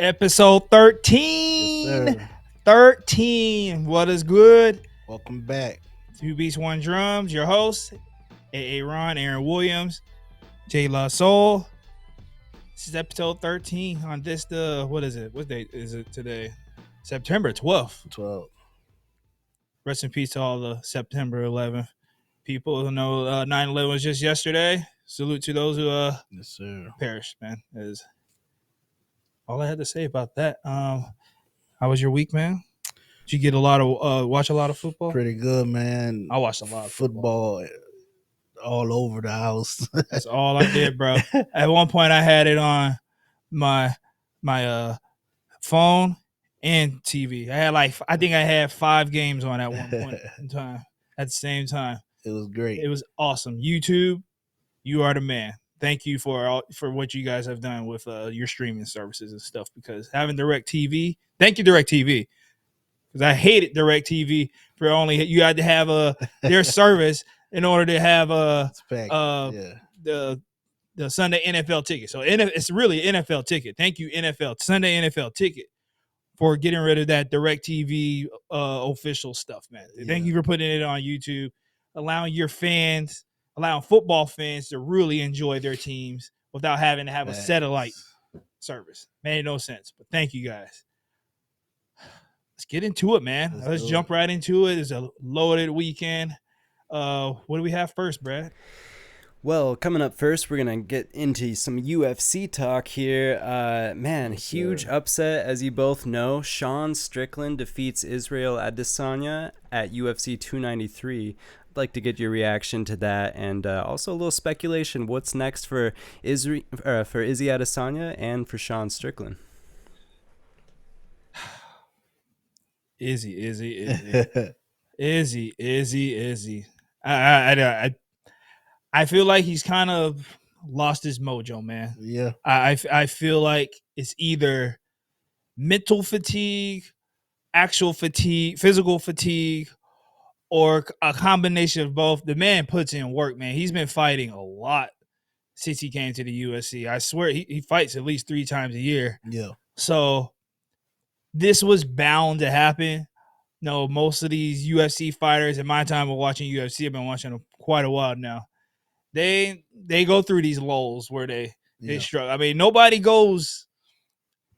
Episode 13. Yes, sir. 13. What is good? Welcome back. Two Beats, One Drums. Your host, A.A. Ron, Aaron Williams, J. La Soul. This is episode 13 on this, what is it? What date is it today? September 12th. 12. Rest in peace to all the September 11th people who know 9/11 was just yesterday. Salute to those who Yes, sir. perished, man. That is all I had to say about that. How was your week, man? Did you get watch a lot of football? Pretty good, man. I watched a lot of football. All over the house. That's all I did, bro. At one point, I had it on my phone and TV. I think I had 5 games on at one point in time. At the same time, It was great. it was awesome. YouTube, you are the man. Thank you for what you guys have done with your streaming services and stuff. Because having DirecTV, thank you DirecTV, because I hated DirecTV for only you had to have their service in order to have the Sunday NFL ticket. So it's really an NFL ticket. Thank you Sunday NFL ticket for getting rid of that DirecTV official stuff, man. Yeah. Thank you for putting it on YouTube, allowing football fans to really enjoy their teams without having to have a satellite service. Made no sense, but thank you guys. Let's get into it, man. Let's jump right into it. It's a loaded weekend. What do we have first, Brad? Well, coming up first, we're going to get into some UFC talk here. Huge upset, as you both know. Sean Strickland defeats Israel Adesanya at UFC 293. I'd like to get your reaction to that, and also a little speculation. What's next for Izzy Adesanya and for Sean Strickland? Izzy. I feel like he's kind of lost his mojo, man. Yeah. I feel like it's either mental fatigue, actual fatigue, physical fatigue, or a combination of both. The man puts in work, man. He's been fighting a lot since he came to the UFC. I swear he fights at least 3 times a year. Yeah. So this was bound to happen. No, most of these UFC fighters, in my time of watching UFC, I've been watching them quite a while now. They go through these lulls where they struggle. I mean, nobody goes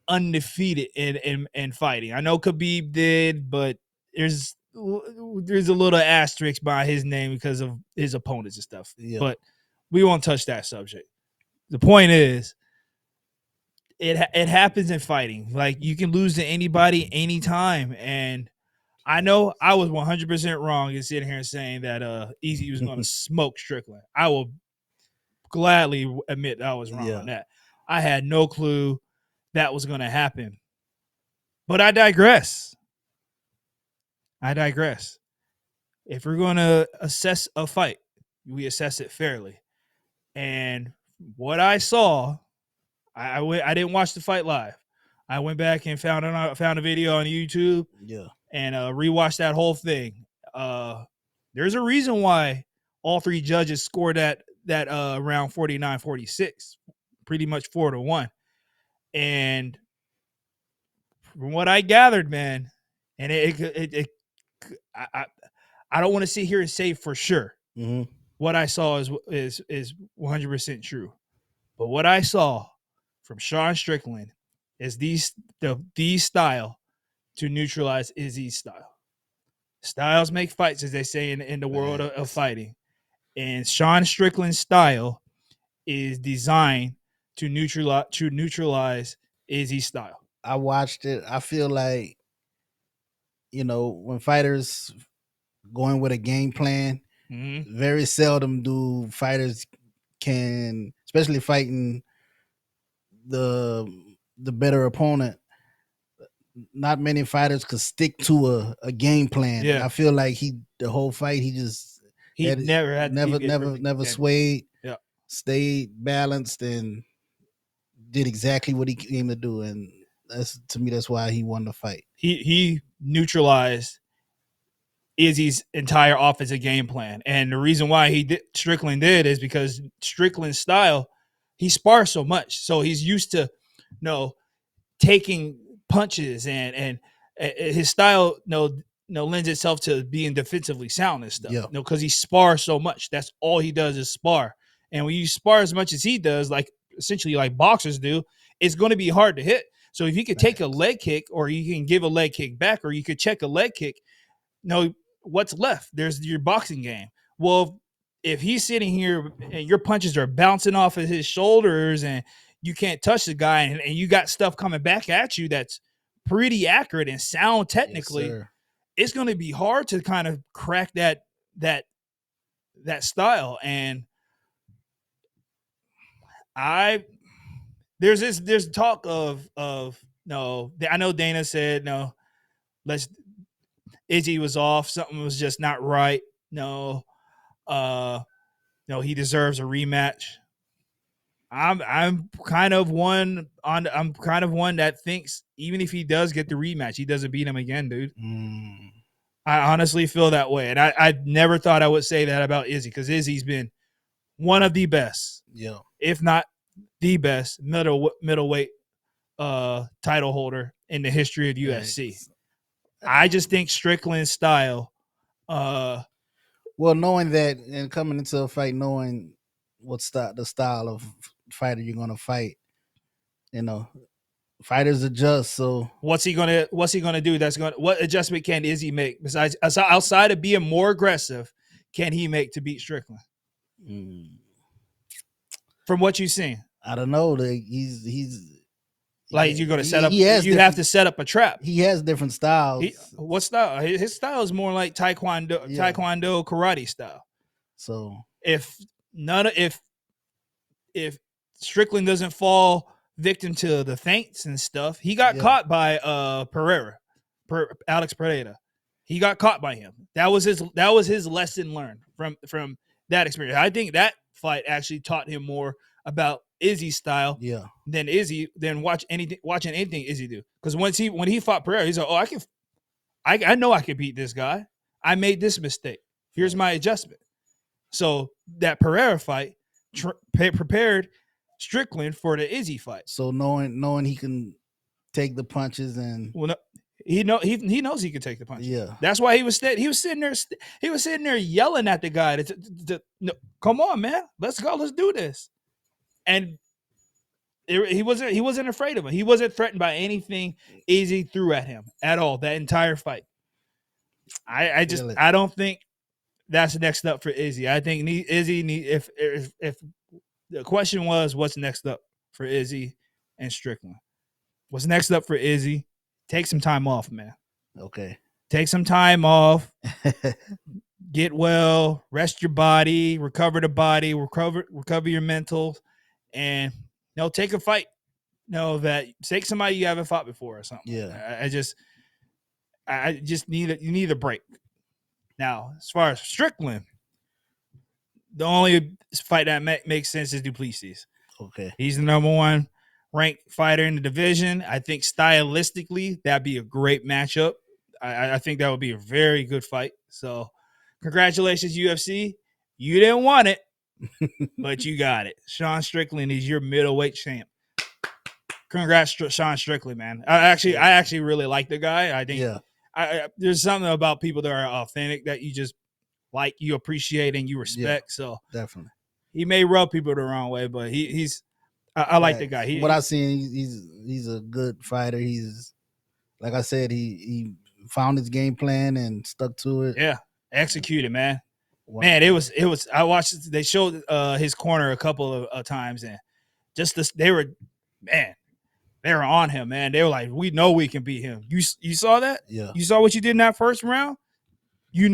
undefeated in fighting. I know Khabib did, but there's a little asterisk by his name because of his opponents and stuff. Yeah. But we won't touch that subject. The point is, it happens in fighting. Like, you can lose to anybody anytime, and I know I was 100% wrong in sitting here saying that Izzy was going to smoke Strickland. I will gladly admit I was wrong on that. I had no clue that was going to happen. But I digress. If we're going to assess a fight, we assess it fairly. And what I saw, I didn't watch the fight live. I went back and found a video on YouTube. Yeah. And rewatch that whole thing. There's a reason why all 3 judges scored that round 49-46, pretty much 4-1. And from what I gathered, man, and I don't want to sit here and say for sure. Mm-hmm. What I saw is 100% true. But what I saw from Sean Strickland is these style to neutralize Izzy's style. Styles make fights, as they say in the world of fighting. And Sean Strickland's style is designed to neutralize Izzy's style. I watched it. I feel like, when fighters going with a game plan, very seldom do fighters can, especially fighting the better opponent, not many fighters could stick to a game plan. Yeah. I feel like the whole fight he never swayed. Yeah. Stayed balanced and did exactly what he came to do, and that's why he won the fight. He neutralized Izzy's entire offensive game plan, and the reason why Strickland did is because Strickland's style, he spars so much, so he's used to taking punches and his style lends itself to being defensively sound and stuff. Yeah. Because he spars so much. That's all he does is spar. And when you spar as much as he does, like essentially like boxers do, it's going to be hard to hit. So if you could take a leg kick, or you can give a leg kick back, or you could check a leg kick, what's left? There's your boxing game. Well, if he's sitting here and your punches are bouncing off of his shoulders and you can't touch the guy, and you got stuff coming back at you that's pretty accurate and sound technically, it's going to be hard to kind of crack that style. And there's talk of no, I know Dana said no, Izzy was off, something was just not right. No, he deserves a rematch. I'm kind of one that thinks even if he does get the rematch, he doesn't beat him again, dude. I honestly feel that way, and I never thought I would say that about Izzy, because Izzy's been one of the best, if not the best middleweight title holder in the history of UFC. I just think Strickland's style. Well, knowing that and coming into a fight, knowing the style of fighter you're gonna fight, fighters adjust. So what's he gonna do? What adjustment can Izzy make besides outside of being more aggressive? Can he make to beat Strickland? From what you've seen, I don't know. He's like you're gonna set up. You have to set up a trap. He has different styles. What style? His style is more like taekwondo, karate style. So if Strickland doesn't fall victim to the feints and stuff, he got caught by Alex Pereira. He got caught by him. That was his lesson learned from that experience. I think that fight actually taught him more about Izzy's style than watching anything Izzy do. Because when he fought Pereira, he's like, oh, I know I can beat this guy. I made this mistake. Here's my adjustment. So that Pereira fight prepared Strickland for the Izzy fight. So knowing he can take the punches and he knows he can take the punches. Yeah, that's why he was sitting there yelling at the guy come on, man, let's go, let's do this. And he wasn't afraid of him. He wasn't threatened by anything Izzy threw at him at all that entire fight. I don't think that's next up for Izzy. I think if the question was what's next up for Izzy and Strickland, what's next up for Izzy? Take some time off, man. Okay. Take some time off. Get well, rest your body, recover the body, recover your mental, and take a fight. Take somebody you haven't fought before or something. Yeah. I just need a break. Now, as far as Strickland, the only fight that makes sense is Duplessis. Okay. He's the number one ranked fighter in the division. I think stylistically, that'd be a great matchup. I think that would be a very good fight. So congratulations, UFC. You didn't want it, but you got it. Sean Strickland is your middleweight champ. Congrats, Sean Strickland, man. I actually really like the guy. I think there's something about people that are authentic that you just like, you appreciate, and you respect. So definitely, he may rub people the wrong way, but I like the guy. What I've seen, he's a good fighter. He's, like I said, he found his game plan and stuck to it. Yeah, executed, man. Wow. Man, it was. I watched. They showed his corner a couple of times, and they were on him, man. They were like, we know we can beat him. You saw that? Yeah. You saw what you did in that first round? You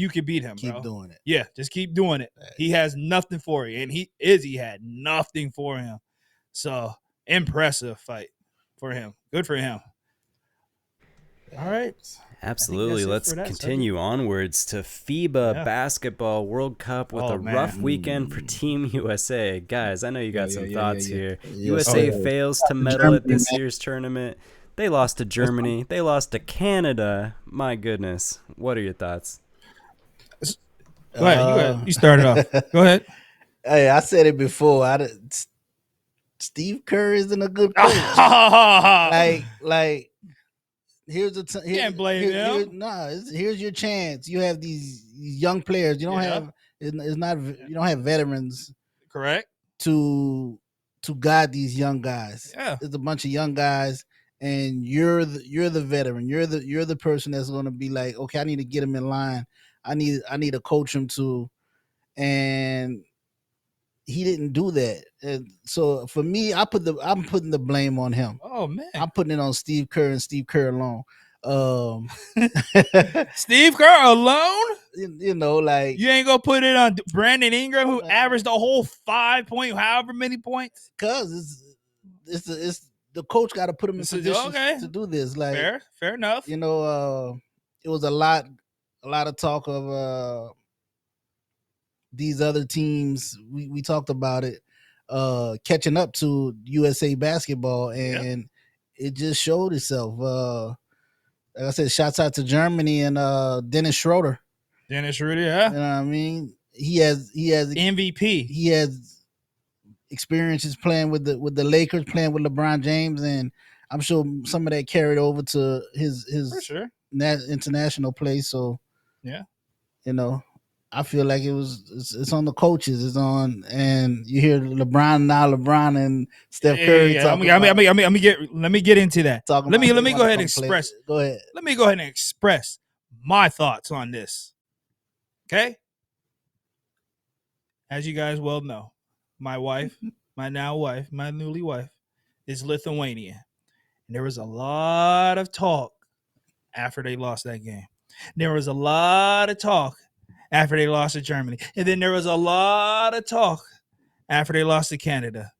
can beat him, bro. Keep doing it. Yeah, just keep doing it. Right. He has nothing for you, and Izzy had nothing for him. So, impressive fight for him. Good for him. All right. Absolutely. Let's continue onwards to FIBA Basketball World Cup with a rough weekend for Team USA. Guys, I know you got some thoughts here. USA fails to medal at this year's tournament. They lost to Germany. They lost to Canada. My goodness. What are your thoughts? Go ahead. You started off. Go ahead. Hey, I said it before. Steve Kerr isn't a good coach. like here's the can't blame him. Here's your chance. You have these young players. You don't have it's not you don't have veterans. Correct. To guide these young guys. Yeah. It's a bunch of young guys, and you're the veteran. You're the person that's going to be like, okay, I need to get him in line. I need to coach him too, and he didn't do that. And so for me, I'm putting the blame on him. Oh man, I'm putting it on Steve Kerr and Steve Kerr alone. Steve Kerr alone? You know, like you ain't gonna put it on Brandon Ingram, who averaged a whole 5 point, however many points. Cause it's the coach got to put him in position to do this. Like fair enough. You know, it was a lot of talk of these other teams. We talked about it catching up to USA basketball, and it just showed itself. Like I said, shouts out to Germany and Dennis Schroeder. Dennis Schroeder, yeah. You know what I mean? He has MVP. He has experiences playing with the Lakers, playing with LeBron James, and I'm sure some of that carried over to his for sure international play. So yeah, you know, I feel like it's on the coaches. It's on, and you hear LeBron and Steph Curry. Yeah. Let me get into that. Let me go ahead and express. Go ahead. Let me go ahead and express my thoughts on this. Okay. As you guys well know, my wife, my newly wife, is Lithuanian. And there was a lot of talk after they lost that game. There was a lot of talk after they lost to Germany. And then there was a lot of talk after they lost to Canada.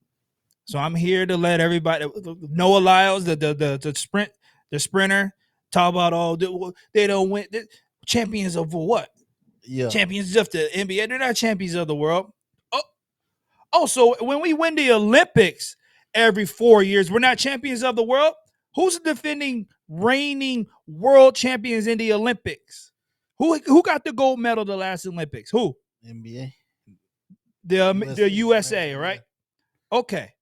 So I'm here to let everybody, Noah Lyles, the sprinter, talk about they don't win. Champions of what? Yeah. Champions of the NBA. They're not champions of the world. So when we win the Olympics every 4 years, we're not champions of the world. Who's the defending reigning world champions in the Olympics? Who got the gold medal the last Olympics? Who? NBA. The USA, right? Yeah. Okay.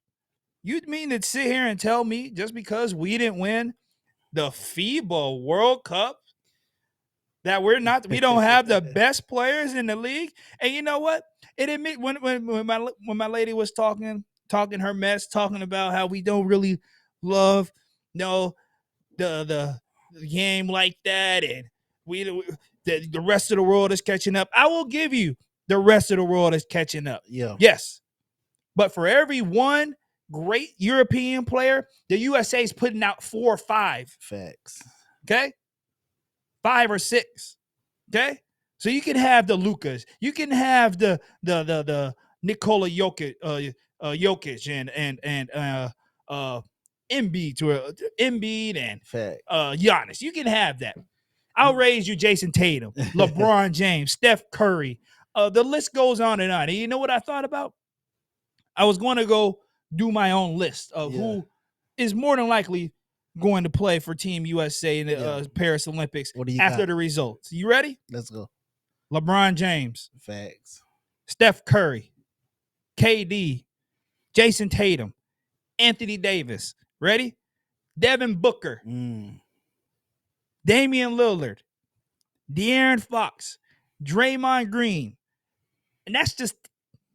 You mean to sit here and tell me just because we didn't win the FIBA World Cup that we don't have the best players in the league? And you know what? It admit when my lady was talking her mess, talking about how we don't really love the game like that, and the rest of the world is catching up. I will give you the rest of the world is catching up. Yeah. Yes. But for every one great European player, the USA is putting out 4 or 5. Facts. Okay? 5 or 6. Okay? So you can have the Lucas, you can have the Nikola Jokic, and Embiid and Giannis. You can have that. I'll raise you Jason Tatum, LeBron James, Steph Curry. The list goes on. And you know what I thought about? I was going to go do my own list of who is more than likely going to play for Team USA in the Paris Olympics after the results. You ready? Let's go. LeBron James. Facts. Steph Curry. KD. Jason Tatum. Anthony Davis. Ready? Devin Booker. Damian Lillard. De'Aaron Fox. Draymond Green. And that's just,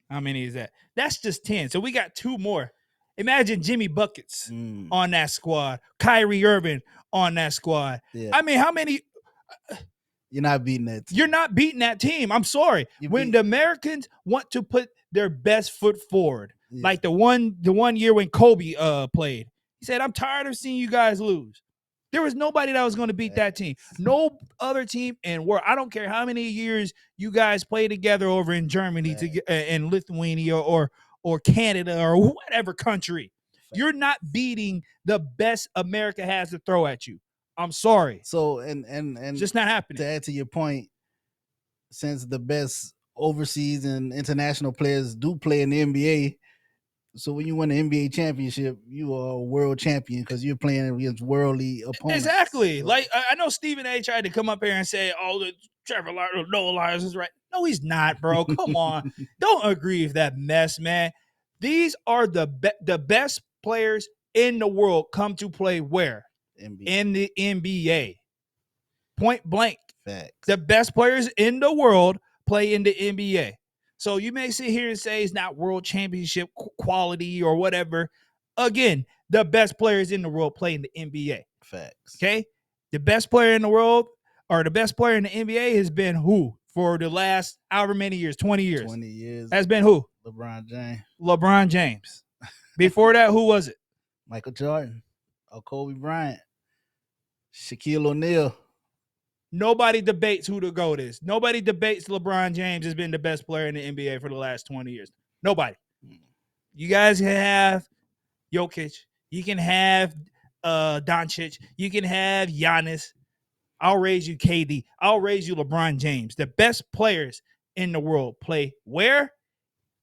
how many is that? That's just 10. So we got 2 more. Imagine Jimmy Buckets on that squad. Kyrie Irving on that squad. Yeah. I mean, how many? You're not beating that team. You're not beating that team. I'm sorry. When the Americans want to put their best foot forward, like the one year when Kobe played, he said, "I'm tired of seeing you guys lose." There was nobody that was going to beat that team. No other team in world. I don't care how many years you guys play together over in Germany in Lithuania or Canada or whatever country. You're not beating the best America has to throw at you. I'm sorry. So and it's just not happening. To add to your point, since the best overseas and international players do play in the NBA, so when you win the NBA championship, you are a world champion because you're playing against worldly opponents. Exactly. So, like I know Stephen A. tried to come up here and say, "Oh, the Trevor Noah Lyles is right." No, he's not, bro. Come on, don't agree with that mess, man. These are the best players in the world come to play where? NBA. In the NBA. Point blank. Facts. The best players in the world play in the NBA. So you may sit here and say it's not world championship quality or whatever. Again, the best players in the world play in the NBA. Facts. Okay? The best player in the world or the best player in the NBA has been who for the last however many years? 20 years. 20 years. Has been who? LeBron James. LeBron James. Before that, who was it? Michael Jordan. Or Kobe Bryant. Shaquille O'Neal. Nobody debates who the GOAT is. Nobody debates LeBron James has been the best player in the NBA for the last 20 years. Nobody. You guys can have Jokic. You can have Doncic. You can have Giannis. I'll raise you KD. I'll raise you LeBron James. The best players in the world play where?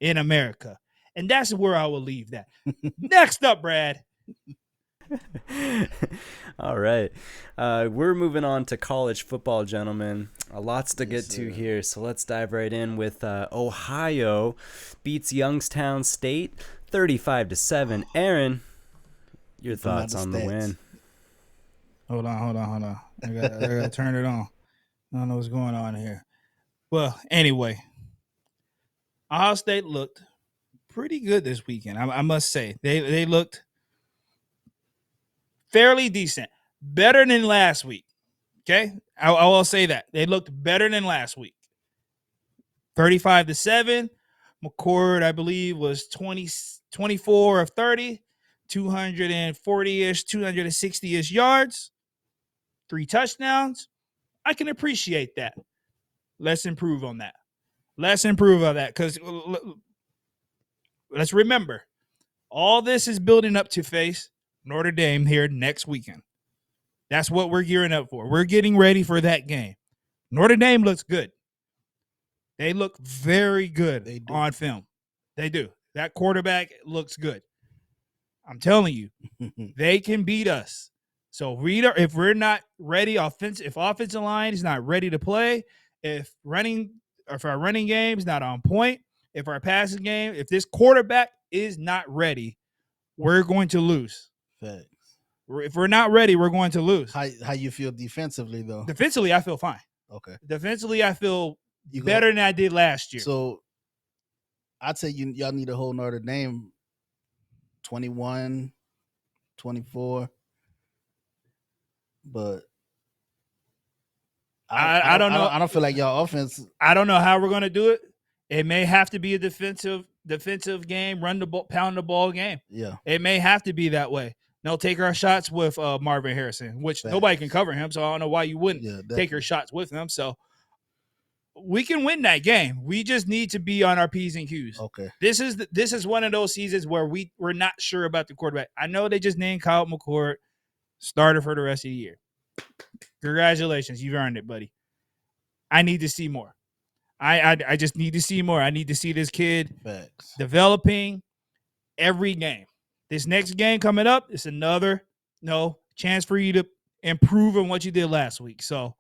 In America. And that's where I will leave that. Next up, Brad. All right. We're moving on to college football, gentlemen. Lots to get to here, so let's dive right in with Ohio beats Youngstown State 35-7. Aaron, your thoughts on the win? Hold on. I gotta turn it on. I don't know what's going on here. Well, anyway, Ohio State looked pretty good this weekend. I must say. They looked fairly decent. Better than last week. Okay? I will say that. They looked better than last week. 35-7. McCord, I believe, was 24 of 30, 240-ish, 260-ish yards, 3 touchdowns. I can appreciate that. Let's improve on that. Because let's remember, all this is building up to face Notre Dame here next weekend. That's what we're gearing up for. We're getting ready for that game. Notre Dame looks good. They look very good on film. They do. That quarterback looks good. I'm telling you, they can beat us. So if we're not ready, if offensive line is not ready to play, if our running game is not on point, if our passing game, if this quarterback is not ready, we're going to lose. Facts. If we're not ready, we're going to lose. How you feel defensively, though? Defensively, I feel fine. Okay. Defensively, I feel better than I did last year. So I'd say y'all need to hold Notre Dame 21, 24. But I don't know. I don't feel like y'all offense. I don't know how we're going to do it. It may have to be a defensive game, run the ball, pound the ball game. Yeah. It may have to be that way. No, take our shots with Marvin Harrison, which nobody can cover him. So I don't know why you wouldn't take your shots with him. So we can win that game. We just need to be on our P's and Q's. Okay. This is one of those seasons where we're not sure about the quarterback. I know they just named Kyle McCord starter for the rest of the year. Congratulations. You've earned it, buddy. I need to see more. I just need to see more. I need to see this kid developing every game. This next game coming up is another chance for you to improve on what you did last week. So,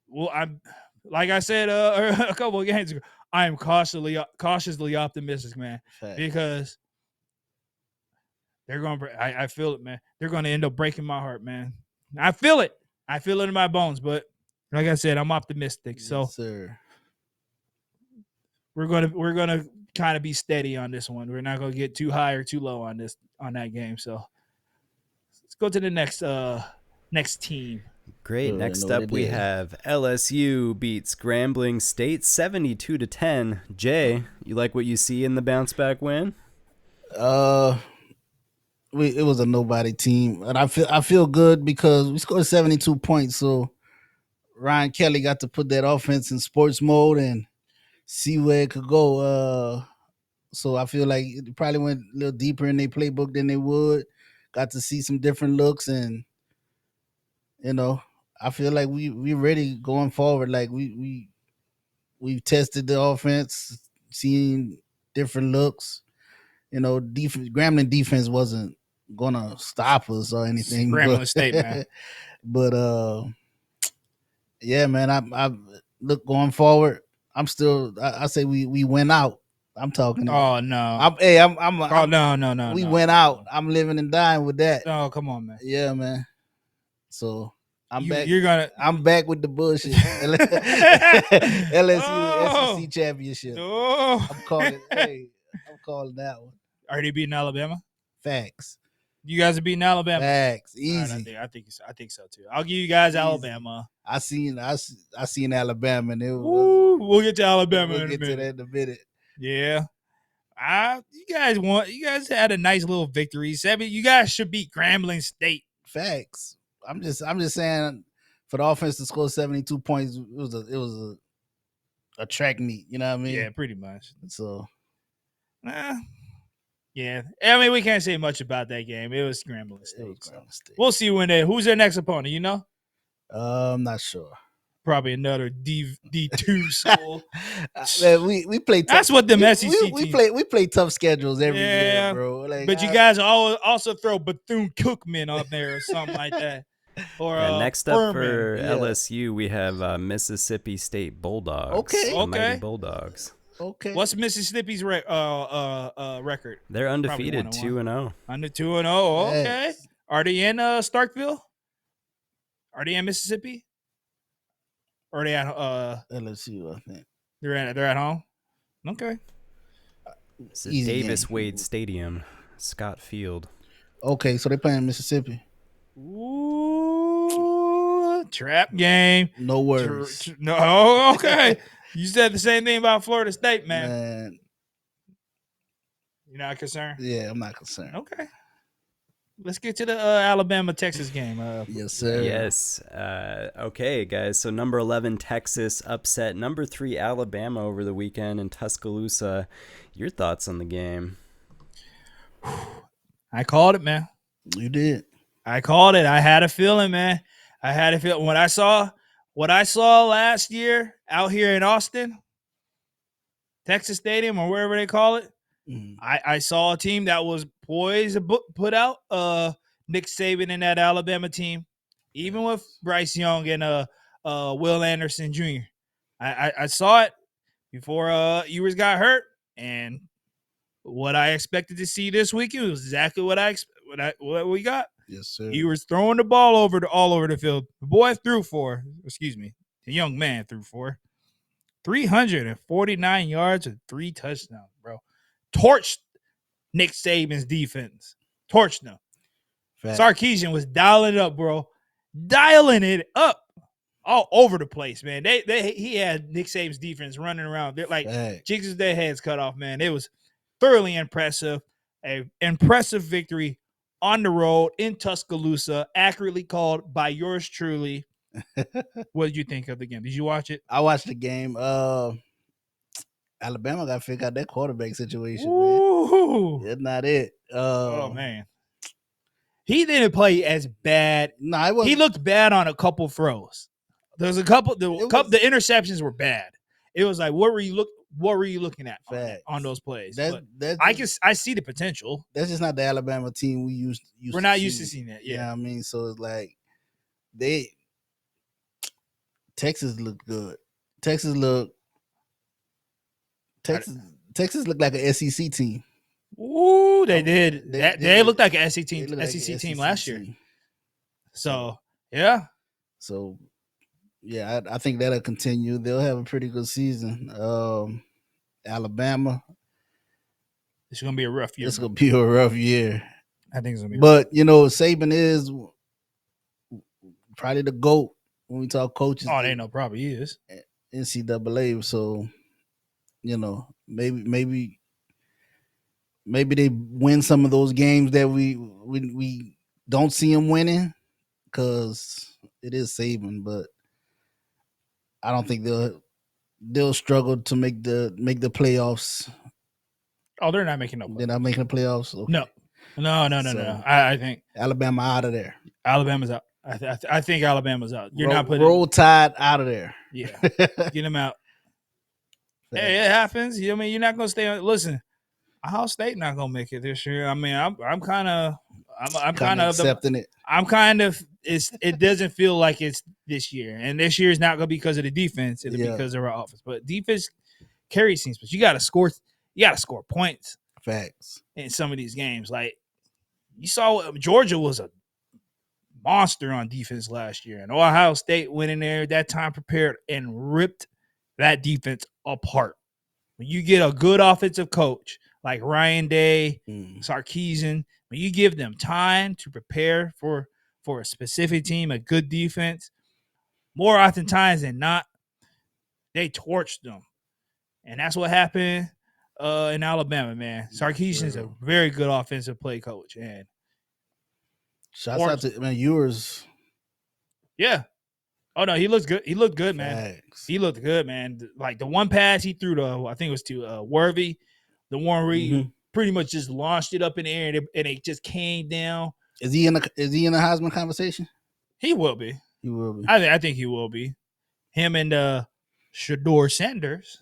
well, I'm like I said a couple of games ago, I am cautiously optimistic, man, because they're going. I feel it, man. They're going to end up breaking my heart, man. I feel it. I feel it in my bones, but like I said, I'm optimistic. So, yes, sir. We're gonna kind of be steady on this one. We're not gonna get too high or too low on that game. So let's go to the next team. Great. Next up, we have LSU beats Grambling State 72-10. Jay, you like what you see in the bounce back win? It was a nobody team, and I feel good because we scored 72 points. So Ryan Kelly got to put that offense in sports mode and see where it could go. So I feel like it probably went a little deeper in their playbook than they would. Got to see some different looks, and I feel like we're ready going forward. Like we've tested the offense, seen different looks. Grambling defense wasn't gonna stop us or anything. Grambling State, man. But yeah, man. I look going forward. I say we win out. I'm talking. Oh no. I'm no. We no, went no. out. I'm living and dying with that. Oh, come on, man. Yeah, man. So I'm back. You're gonna. I'm back with the bullshit. LSU SEC championship. Oh. I'm calling. Hey, I'm calling that one. Are they beating Alabama? Facts. You guys are beating Alabama. Facts. Right, Easy. I think so too. I'll give you guys Easy. Alabama. I seen Alabama, and it was. Woo, we'll get to Alabama. We'll get to that in a minute. Yeah. You guys had a nice little victory. You guys should beat Grambling State. Facts. I'm just saying, for the offense to score 72 points, it was a track meet. You know what I mean? Yeah, pretty much. So, yeah. I mean, we can't say much about that game. It was Grambling State. State. We'll see who's their next opponent. You know? I'm not sure. Probably another D2 school. Man, we play. That's what the SEC we play tough schedules every year, bro. Like, but you guys also throw Bethune-Cookman up there or something like that. Or next up Furman. for LSU, we have Mississippi State Bulldogs. Okay. Mighty Bulldogs. Okay. What's Mississippi's record? They're undefeated, 2-0. Under 2-0. Okay. Yes. Are they in Starkville? Are they in Mississippi? Or are they at LSU? I think they're at home. Okay. It's at Davis Wade Stadium, Scott Field. Okay, so they're playing Mississippi. Ooh, trap game. No worries. No, okay. You said the same thing about Florida State, man. You're not concerned? Yeah, I'm not concerned. Okay. Let's get to the Alabama-Texas game. Yes, sir. Yes. Okay, guys. So number 11, Texas upset number 3, Alabama over the weekend in Tuscaloosa. Your thoughts on the game? I called it, man. You did. I called it. I had a feeling, man. I had a feeling. When I saw what I saw last year out here in Austin, Texas Stadium or wherever they call it, I saw a team that was poised to put out Nick Saban and that Alabama team, even with Bryce Young and Will Anderson Jr. I saw it before Ewers got hurt, and what I expected to see this weekend was exactly what we got. Yes, sir. Ewers throwing the ball all over the field. The boy threw for, the young man threw for 349 yards and 3 touchdowns, bro. Torched Nick Saban's defense. Torched them. Fact. Sarkisian was dialing it up, bro. Dialing it up all over the place, man. He had Nick Saban's defense running around. They're like jigs with their heads cut off, man. It was thoroughly impressive. An impressive victory on the road in Tuscaloosa, accurately called by yours truly. What did you think of the game? Did you watch it? I watched the game. Alabama got to figure out that quarterback situation, Ooh. man. That's not it. Oh, man. He didn't play as bad. No, it wasn't. He looked bad on a couple throws. There's a couple. The interceptions were bad. It was like, what were you looking at on those plays? I see the potential. That's just not the Alabama team we used. We're not used to seeing that. Yeah, you know what I mean, so it's like Texas looked good. Texas looked like an SEC team. Ooh, they did. They looked like an SEC team last year. So yeah. So yeah, I think that'll continue. They'll have a pretty good season. Alabama. It's gonna be a rough year. It's gonna be a rough year. I think it's gonna be. But Saban is probably the GOAT when we talk coaches. Oh, they know probably is. NCAA. So, maybe they win some of those games that we don't see them winning because it is Saban, but I don't think they'll struggle to make the playoffs. Oh, they're not making no playoffs. They're not making the playoffs? Okay. No. No. I think Alabama out of there. Alabama's out. I think Alabama's out. You're not putting Roll Tide out of there. Yeah. Get them out. Hey, it happens. I mean, you're not gonna stay on. Listen, Ohio State not gonna make it this year. I mean, I'm kind of accepting it. I'm kind of. It doesn't feel like it's this year, and this year is not gonna be because of the defense. It'll be because of our offense. But defense carries teams. But you got to score. You got to score points. Facts. In some of these games. Like, you saw Georgia was a monster on defense last year, and Ohio State went in there that time prepared and ripped that defense apart. When you get a good offensive coach like Ryan Day, Sarkisian, when you give them time to prepare for a specific team, a good defense, more often times than not, they torched them. And that's what happened in Alabama, man. Sarkisian is a very good offensive play coach. And shouts out to Ewers. Yeah. Oh no, he looks good. He looked good, man. Facts. He looked good, man. Like the one pass he threw to, I think it was to Worthy, the one where he pretty much just launched it up in the air and it just came down. Is he in the Heisman conversation? He will be. He will be. I think he will be. Him and Shador Sanders.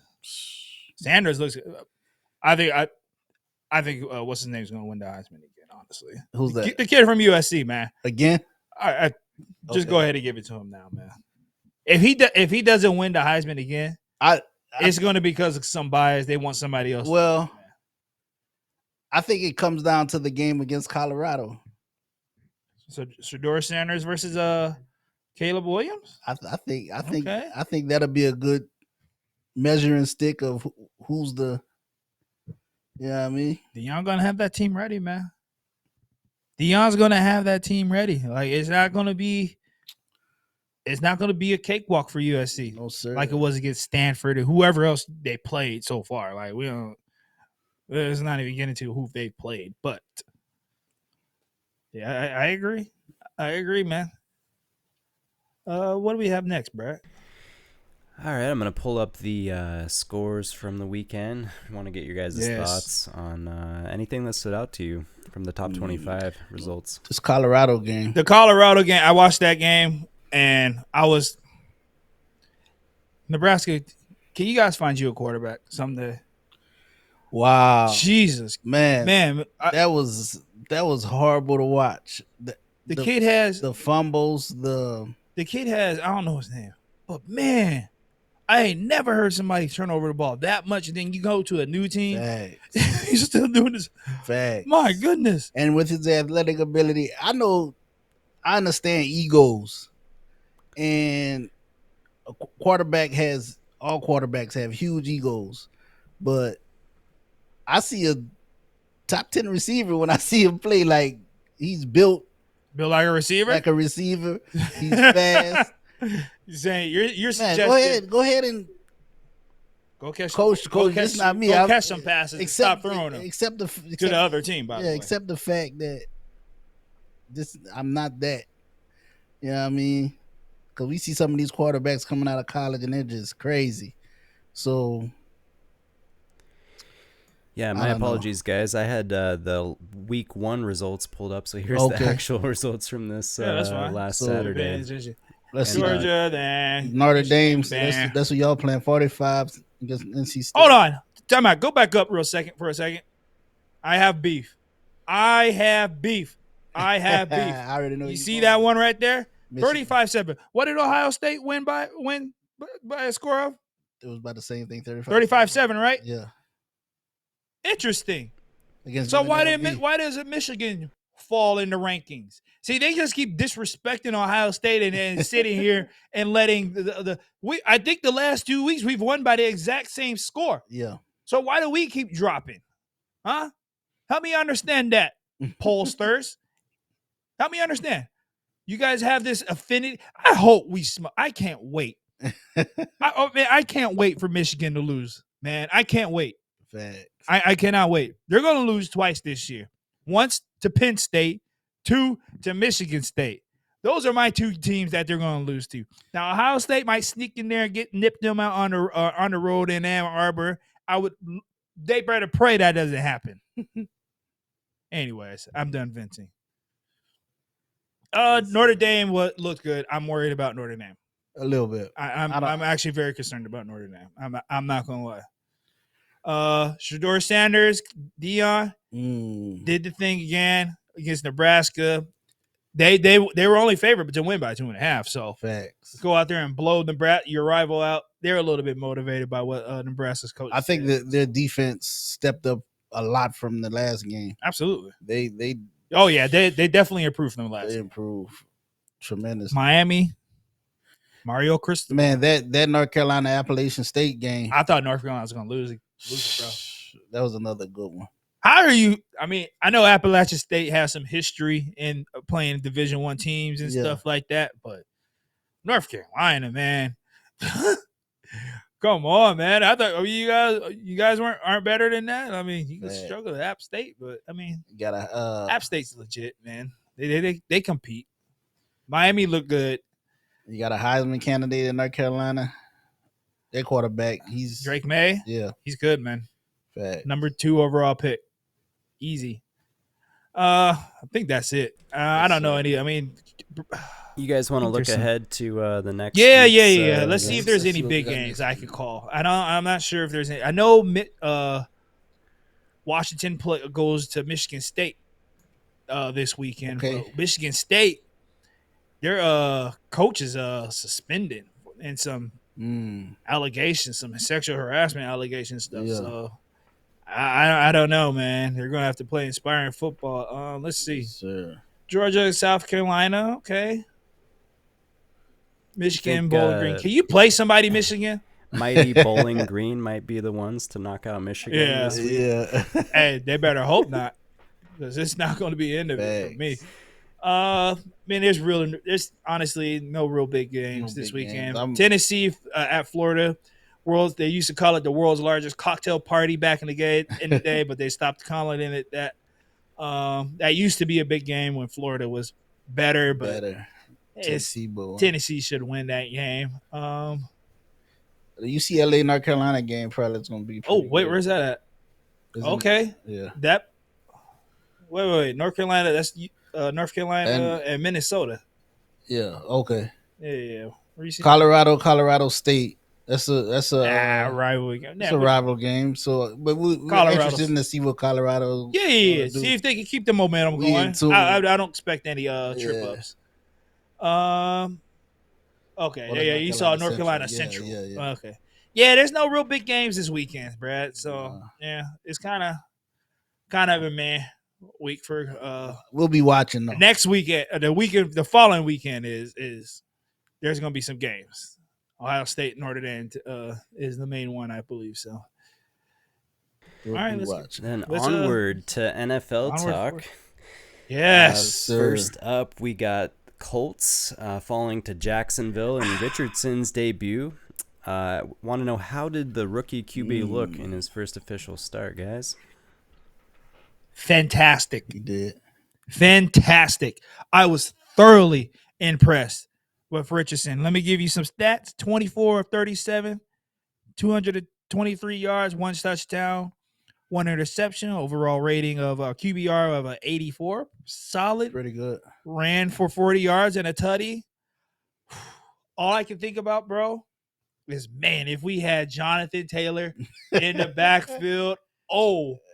Sanders looks. I think what's his name's going to win the Heisman again. Honestly, who's that? The kid from USC, man. Again. I just go ahead and give it to him now, man. If he doesn't win the Heisman again, it's going to be because of some bias. They want somebody else. Well, I think it comes down to the game against Colorado. So Shador Sanders versus Caleb Williams. I think that'll be a good measuring stick of who's the. You know what I mean? Deion gonna have that team ready, man. Deion's gonna have that team ready. Like it's not gonna be a cakewalk for USC. No sir. Like it was against Stanford and whoever else they played so far. Like we don't. Let's not even get into who they played, but yeah, I agree. I agree, man. What do we have next, Brett? All right, I'm going to pull up the scores from the weekend. I want to get your guys' thoughts on anything that stood out to you from the top 25 results. This Colorado game. The Colorado game, I watched that game, and I was – Nebraska, can you guys find you a quarterback someday? Wow. Jesus. Man. That was horrible to watch. The kid has – the fumbles, The kid has – I don't know his name. But, man – I ain't never heard somebody turn over the ball that much. And then you go to a new team. He's still doing this. Facts. My goodness. And with his athletic ability, I understand egos. And all quarterbacks have huge egos. But I see a top 10 receiver when I see him play. Like he's built like a receiver? Like a receiver. He's fast. You're saying you're suggesting go ahead and go catch coach. It's not me. Go catch some passes. Stop throwing them. Except to the other team. By the way, except the fact that I'm not that. You know what I mean? Because we see some of these quarterbacks coming out of college and they're just crazy. So. Yeah, my apologies, guys. I had the week 1 results pulled up, so here's the actual results from this last Saturday. Let's Georgia, then Notre Dame. That's what y'all playing. 45 against NC State. Hold on, time out. Go back up for a second. I have beef. I already know. You see that one right there? 35-7. What did Ohio State win by a score of? It was about the same thing. 35-7, right? Yeah. Interesting. So why doesn't Michigan fall in the rankings? See, they just keep disrespecting Ohio State and sitting here and letting I think the last 2 weeks we've won by the exact same score. Yeah. So why do we keep dropping? Huh? Help me understand that, pollsters. Help me understand. You guys have this affinity. I hope I can't wait. I can't wait for Michigan to lose, man. I can't wait. Facts. I cannot wait. They're going to lose twice this year. Once to Penn State, 2 to Michigan State. Those are my 2 teams that they're going to lose to. Now, Ohio State might sneak in there and nip them out on the road in Ann Arbor. They better pray that doesn't happen. Anyways, I'm done venting. Notre Dame looked good. I'm worried about Notre Dame. A little bit. I'm actually very concerned about Notre Dame. I'm not going to lie. Shador Sanders, Deion did the thing again against Nebraska. They were only favored to win by 2.5. So Facts. go out there and blow your rival out. They're a little bit motivated by what Nebraska's coach. I think that their defense stepped up a lot from the last game. Absolutely. They they definitely improved from the last. They game. improved tremendously. Miami, Mario Cristobal. Man, that North Carolina Appalachian State game. I thought North Carolina was going to lose it, bro. That was another good one. How are you? I mean, I know Appalachian State has some history in playing Division I teams and stuff like that, but North Carolina, man, come on, man. I thought you guys aren't better than that. I mean, you can struggle with App State, but I mean, you gotta App State's legit, man. They compete. Miami look good. You got a Heisman candidate in North Carolina. Their quarterback, he's Drake May. Yeah, he's good, man. Fact. Number 2 overall pick. Easy. I think that's it. I don't know any. I mean, you guys want to look ahead to the next? Yeah. Let's see if there's any big games I could call. I'm not sure if there's any. I know Washington goes to Michigan State this weekend. Okay. Michigan State, their coach is suspended and some allegations, some sexual harassment allegations stuff. Yeah. So. I don't know, man. They're gonna have to play inspiring football. Let's see. Yes, Georgia, South Carolina. Okay. Michigan, Bowling Green. Can you play somebody, Michigan? Mighty Bowling Green might be the ones to knock out Michigan. Yeah. Hey, they better hope not, because it's not going to be the end of it for me. Man, there's honestly no real big games this weekend. Tennessee at Florida. They used to call it the world's largest cocktail party back in the day, but they stopped calling it that. That used to be a big game when Florida was better, but Tennessee should win that game. The UCLA North Carolina game probably is going to be. Oh wait, where's that at? Okay, yeah. Wait. North Carolina. That's North Carolina and Minnesota. Yeah. Okay. Yeah. Where you see Colorado State. That's a rivalry game. It's a rival game. So, but we're interested in to see what Colorado. Yeah. See if they can keep the momentum going. I don't expect any trip ups. Okay. Yeah. You saw North Carolina Central. Yeah. Okay. Yeah. There's no real big games this weekend, Brad. So it's kind of a week for. We'll be watching though. Next weekend, the following weekend is there's going to be some games. Ohio State, Notre Dame is the main one, I believe. So, all right, let's onward to NFL talk. Yes. First up, we got Colts falling to Jacksonville in Richardson's debut. Want to know, how did the rookie QB look in his first official start, guys? Fantastic. He did. Fantastic. I was thoroughly impressed with Richardson. Let me give you some stats. 24 of 37, 223 yards, 1 touchdown, 1 interception, overall rating of QBR of 84. Solid. Pretty good. Ran for 40 yards and a tutty. All I can think about, bro, is, man, if we had Jonathan Taylor in the backfield,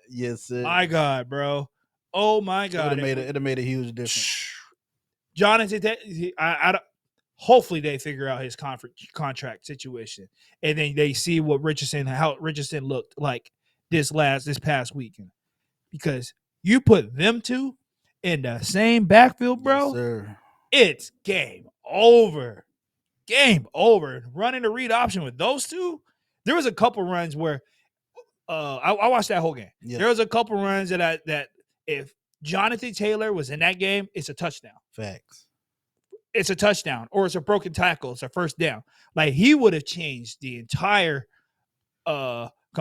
yes, sir. My God, bro. Oh, my God. It would have made a huge difference. Jonathan Taylor, hopefully they figure out his contract situation, and then they see how Richardson looked like this past weekend, because you put them two in the same backfield, bro. Yes, sir. It's game over. Game over. Running the read option with those two. There was a couple runs where I watched that whole game. Yeah. There was a couple runs that if Jonathan Taylor was in that game, it's a touchdown. Facts. It's a touchdown, or it's a broken tackle. It's a first down. Like, he would have changed the entire look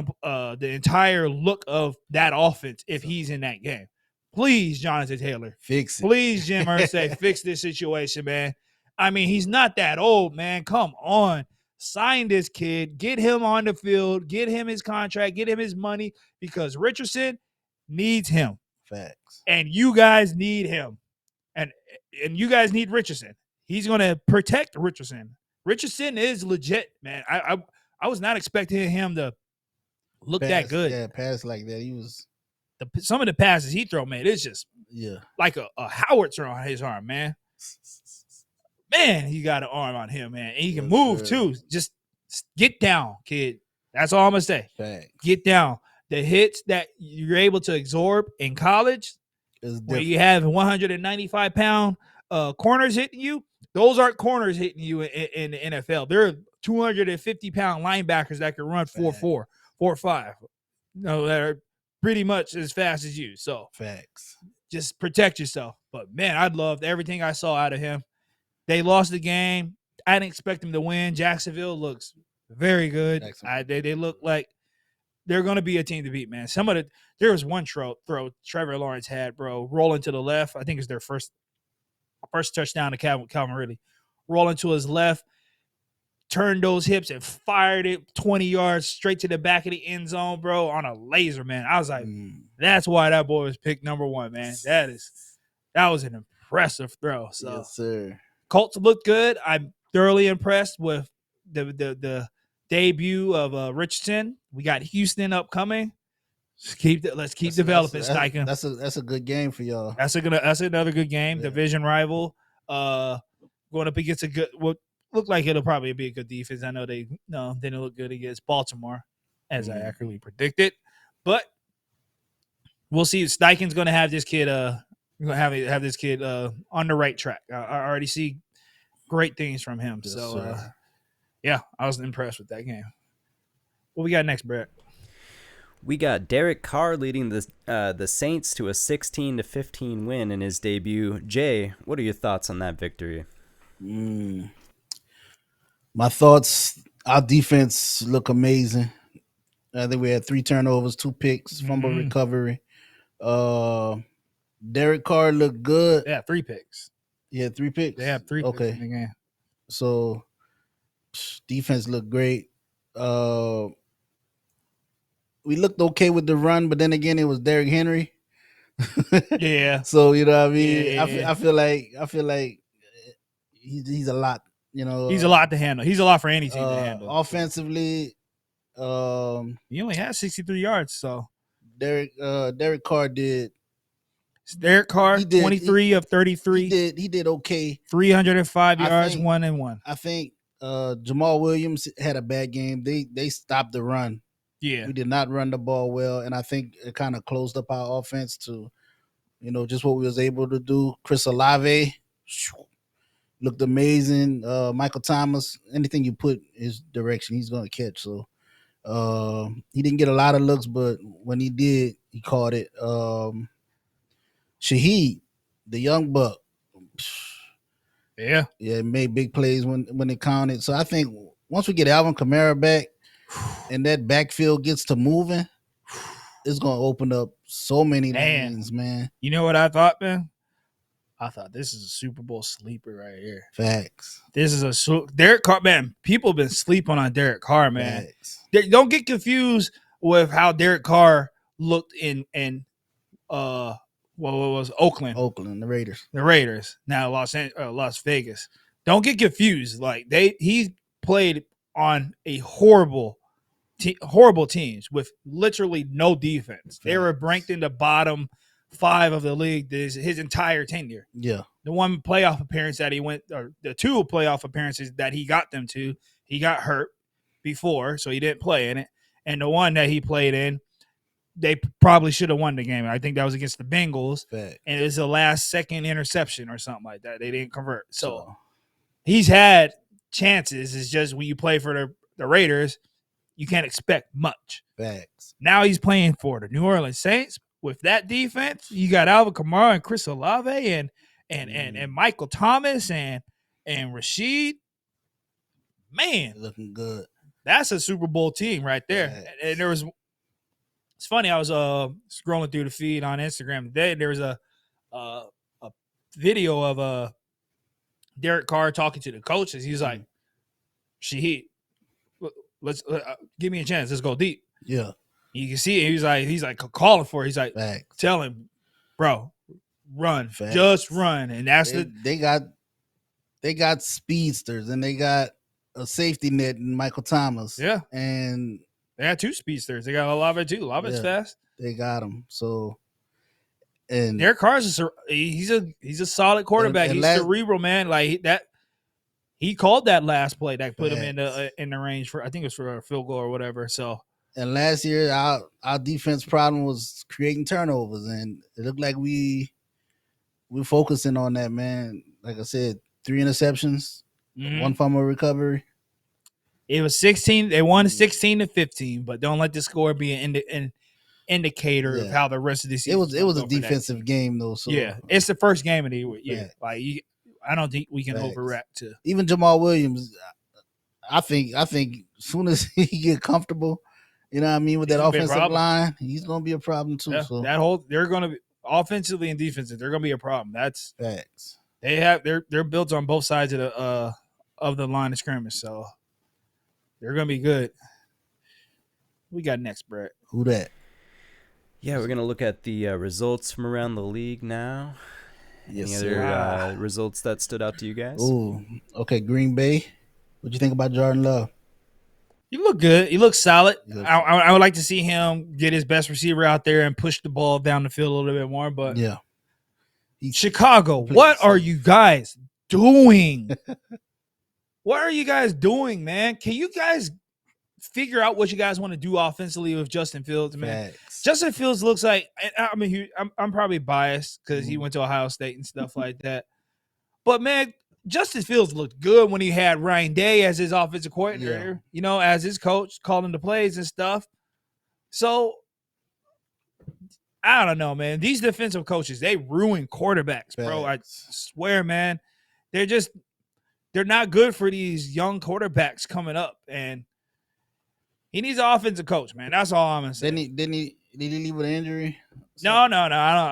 of that offense if he's in that game. Please, Jonathan Taylor, fix it. Please, Jim Irsay, fix this situation, man. I mean, he's not that old, man. Come on, sign this kid, get him on the field, get him his contract, get him his money, because Richardson needs him. Facts. And you guys need him. And you guys need Richardson. He's going to protect Richardson. Richardson is legit, man. I was not expecting him to look that good. Yeah, pass like that. He was. Some of the passes he throw, man, it's just like a howitzer on his arm, man. Man, he got an arm on him, man. And he can move, too. Just get down, kid. That's all I'm going to say. Facts. Get down. The hits that you're able to absorb in college, where you have 195-pound corners hitting you, those aren't corners hitting you in the NFL. They're 250-pound linebackers that can run 4.4, 4.5. That are pretty much as fast as you. So facts. Just protect yourself. But, man, I loved everything I saw out of him. They lost the game. I didn't expect them to win. Jacksonville looks very good. They look like they're going to be a team to beat, man. There was one throw Trevor Lawrence had, bro, rolling to the left. I think it's their first touchdown to Calvin Ridley. Rolling to his left, turned those hips and fired it 20 yards straight to the back of the end zone, bro, on a laser, man. I was like, that's why that boy was picked number 1, man. That was an impressive throw. So, yes, sir. Colts looked good. I'm thoroughly impressed with the debut of Richardson. We got Houston upcoming. Let's keep developing, Steichen. That's a good game for y'all. That's another good game. Yeah. Division rival. Going up against what looked like it'll probably be a good defense. I know they didn't look good against Baltimore, as I accurately predicted. But we'll see. Steichen's going to have this kid. We're going to have this kid on the right track. I already see great things from him. Yes, so, yeah, I was impressed with that game. What we got next, Brett? We got Derek Carr leading the Saints to a 16-15 win in his debut. Jay, what are your thoughts on that victory? My thoughts, our defense look amazing. I think we had 3 turnovers, 2 picks, fumble recovery. Derek Carr looked good. Yeah, 3 picks. Yeah, 3 picks. They have 3 picks in the game. So defense looked great. We looked okay with the run, but then again, it was Derrick Henry. Yeah. So you know what I mean. Yeah. I feel like he's a lot. You know, he's a lot to handle. He's a lot for any team to handle. Offensively, he only has 63 yards. So Derek Carr did. Derek Carr, 23 of 33. He did okay. 305 yards, 1-1. I think Jamal Williams had a bad game. They stopped the run. Yeah, we did not run the ball well, and I think it kind of closed up our offense to, just what we was able to do. Chris Olave looked amazing. Michael Thomas, anything you put his direction, he's going to catch. So he didn't get a lot of looks, but when he did, he caught it. Shaheed, the young buck, made big plays when it counted. So I think once we get Alvin Kamara back and that backfield gets to moving, it's going to open up so many lanes, man. You know what I thought, man? I thought this is a Super Bowl sleeper right here. Facts. This is Derek Carr, man. People have been sleeping on Derek Carr, man. Don't get confused with how Derek Carr looked in what was Oakland? Oakland, the Raiders. The Raiders. Now Las Vegas. Don't get confused. Like he played on a horrible teams with literally no defense. They were ranked in the bottom 5 of the league his entire tenure. Yeah. The one playoff appearance that he went, or the 2 playoff appearances that he got them to, he got hurt before, so he didn't play in it. And the one that he played in, they probably should have won the game. I think that was against the Bengals. Fact. And it was the last second interception or something like that. They didn't convert. So he's had chances. It's just when you play for the Raiders, you can't expect much. Facts. Now he's playing for the New Orleans Saints. With that defense, you got Alvin Kamara and Chris Olave and Michael Thomas and Rashid. Man, looking good. That's a Super Bowl team right there. Facts. And there was. It's funny. I was scrolling through the feed on Instagram today. And there was a video of Derek Carr talking to the coaches. He's like, "Shaheed, let's give me a chance. Let's go deep." Yeah. You can see it. He's like calling for it. He's like, Facts. Tell him, bro, run. Facts. Just run. And that's they got speedsters and they got a safety net in Michael Thomas. Yeah. And they had 2 speedsters. They got Olave too. Olave's fast. They got him. So And Derek Carr's he's a solid quarterback. He's cerebral, man. Like that. He called that last play that put him in the range for, I think it was for a field goal or whatever. So. And last year, our defense problem was creating turnovers, and it looked like we're focusing on that, man. Like I said, 3 interceptions, 1 fumble recovery. It was 16. They won 16-15, but don't let the score be an indicator of how the rest of the season. It was a defensive game though. So yeah, it's the first game of the year. Like I don't think we can overreact to even Jamal Williams. I think as soon as he get comfortable, you know what I mean, with that offensive line, he's gonna be a problem too. Yeah, so they're gonna be offensively and defensively, they're gonna be a problem. That's facts. They're built on both sides of the line of scrimmage, so they're gonna be good. We got next, Brett. Who that? Yeah, we're gonna look at the results from around the league now. Yes, Any other results that stood out to you guys? Oh, okay. Green Bay. What you think about Jordan Love? You look good. You look solid. I would like to see him get his best receiver out there and push the ball down the field a little bit more. But yeah, Chicago, what are you guys doing? What are you guys doing, man? Can you guys figure out what you guys want to do offensively with Justin Fields, man? Facts. Justin Fields looks like, I mean, I'm probably biased because he went to Ohio State and stuff like that. But man, Justin Fields looked good when he had Ryan Day as his offensive coordinator, you know, as his coach, calling the plays and stuff. So I don't know, man. These defensive coaches, they ruin quarterbacks, bro. I swear, man. They're not good for these young quarterbacks coming up. And he needs an offensive coach, man. That's all I'm gonna say. Did he leave with an injury? No. I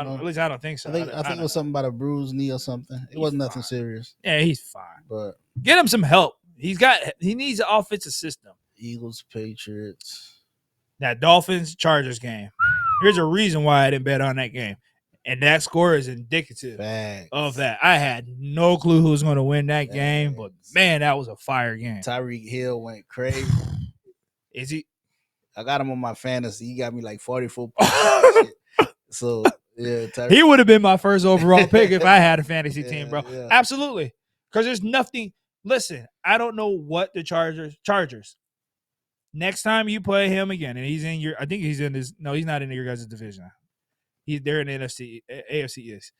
don't. At least I don't think so. I think it was something about a bruised knee or something. It wasn't nothing serious. Yeah, he's fine. But get him some help. He needs an offensive system. Eagles, Patriots. That Dolphins Chargers game. Here's a reason why I didn't bet on that game, and that score is indicative of that. I had no clue who was going to win that game, but man, that was a fire game. Tyreek Hill went crazy. Is he? I got him on my fantasy. He got me like 44 points. So, yeah. He would have been my first overall pick if I had a fantasy team, bro. Yeah. Absolutely. Because there's nothing. Listen, I don't know what the Chargers. Next time you play him again, and he's in your, I think he's in his, no, he's not in your guys' division. They're in the AFC East.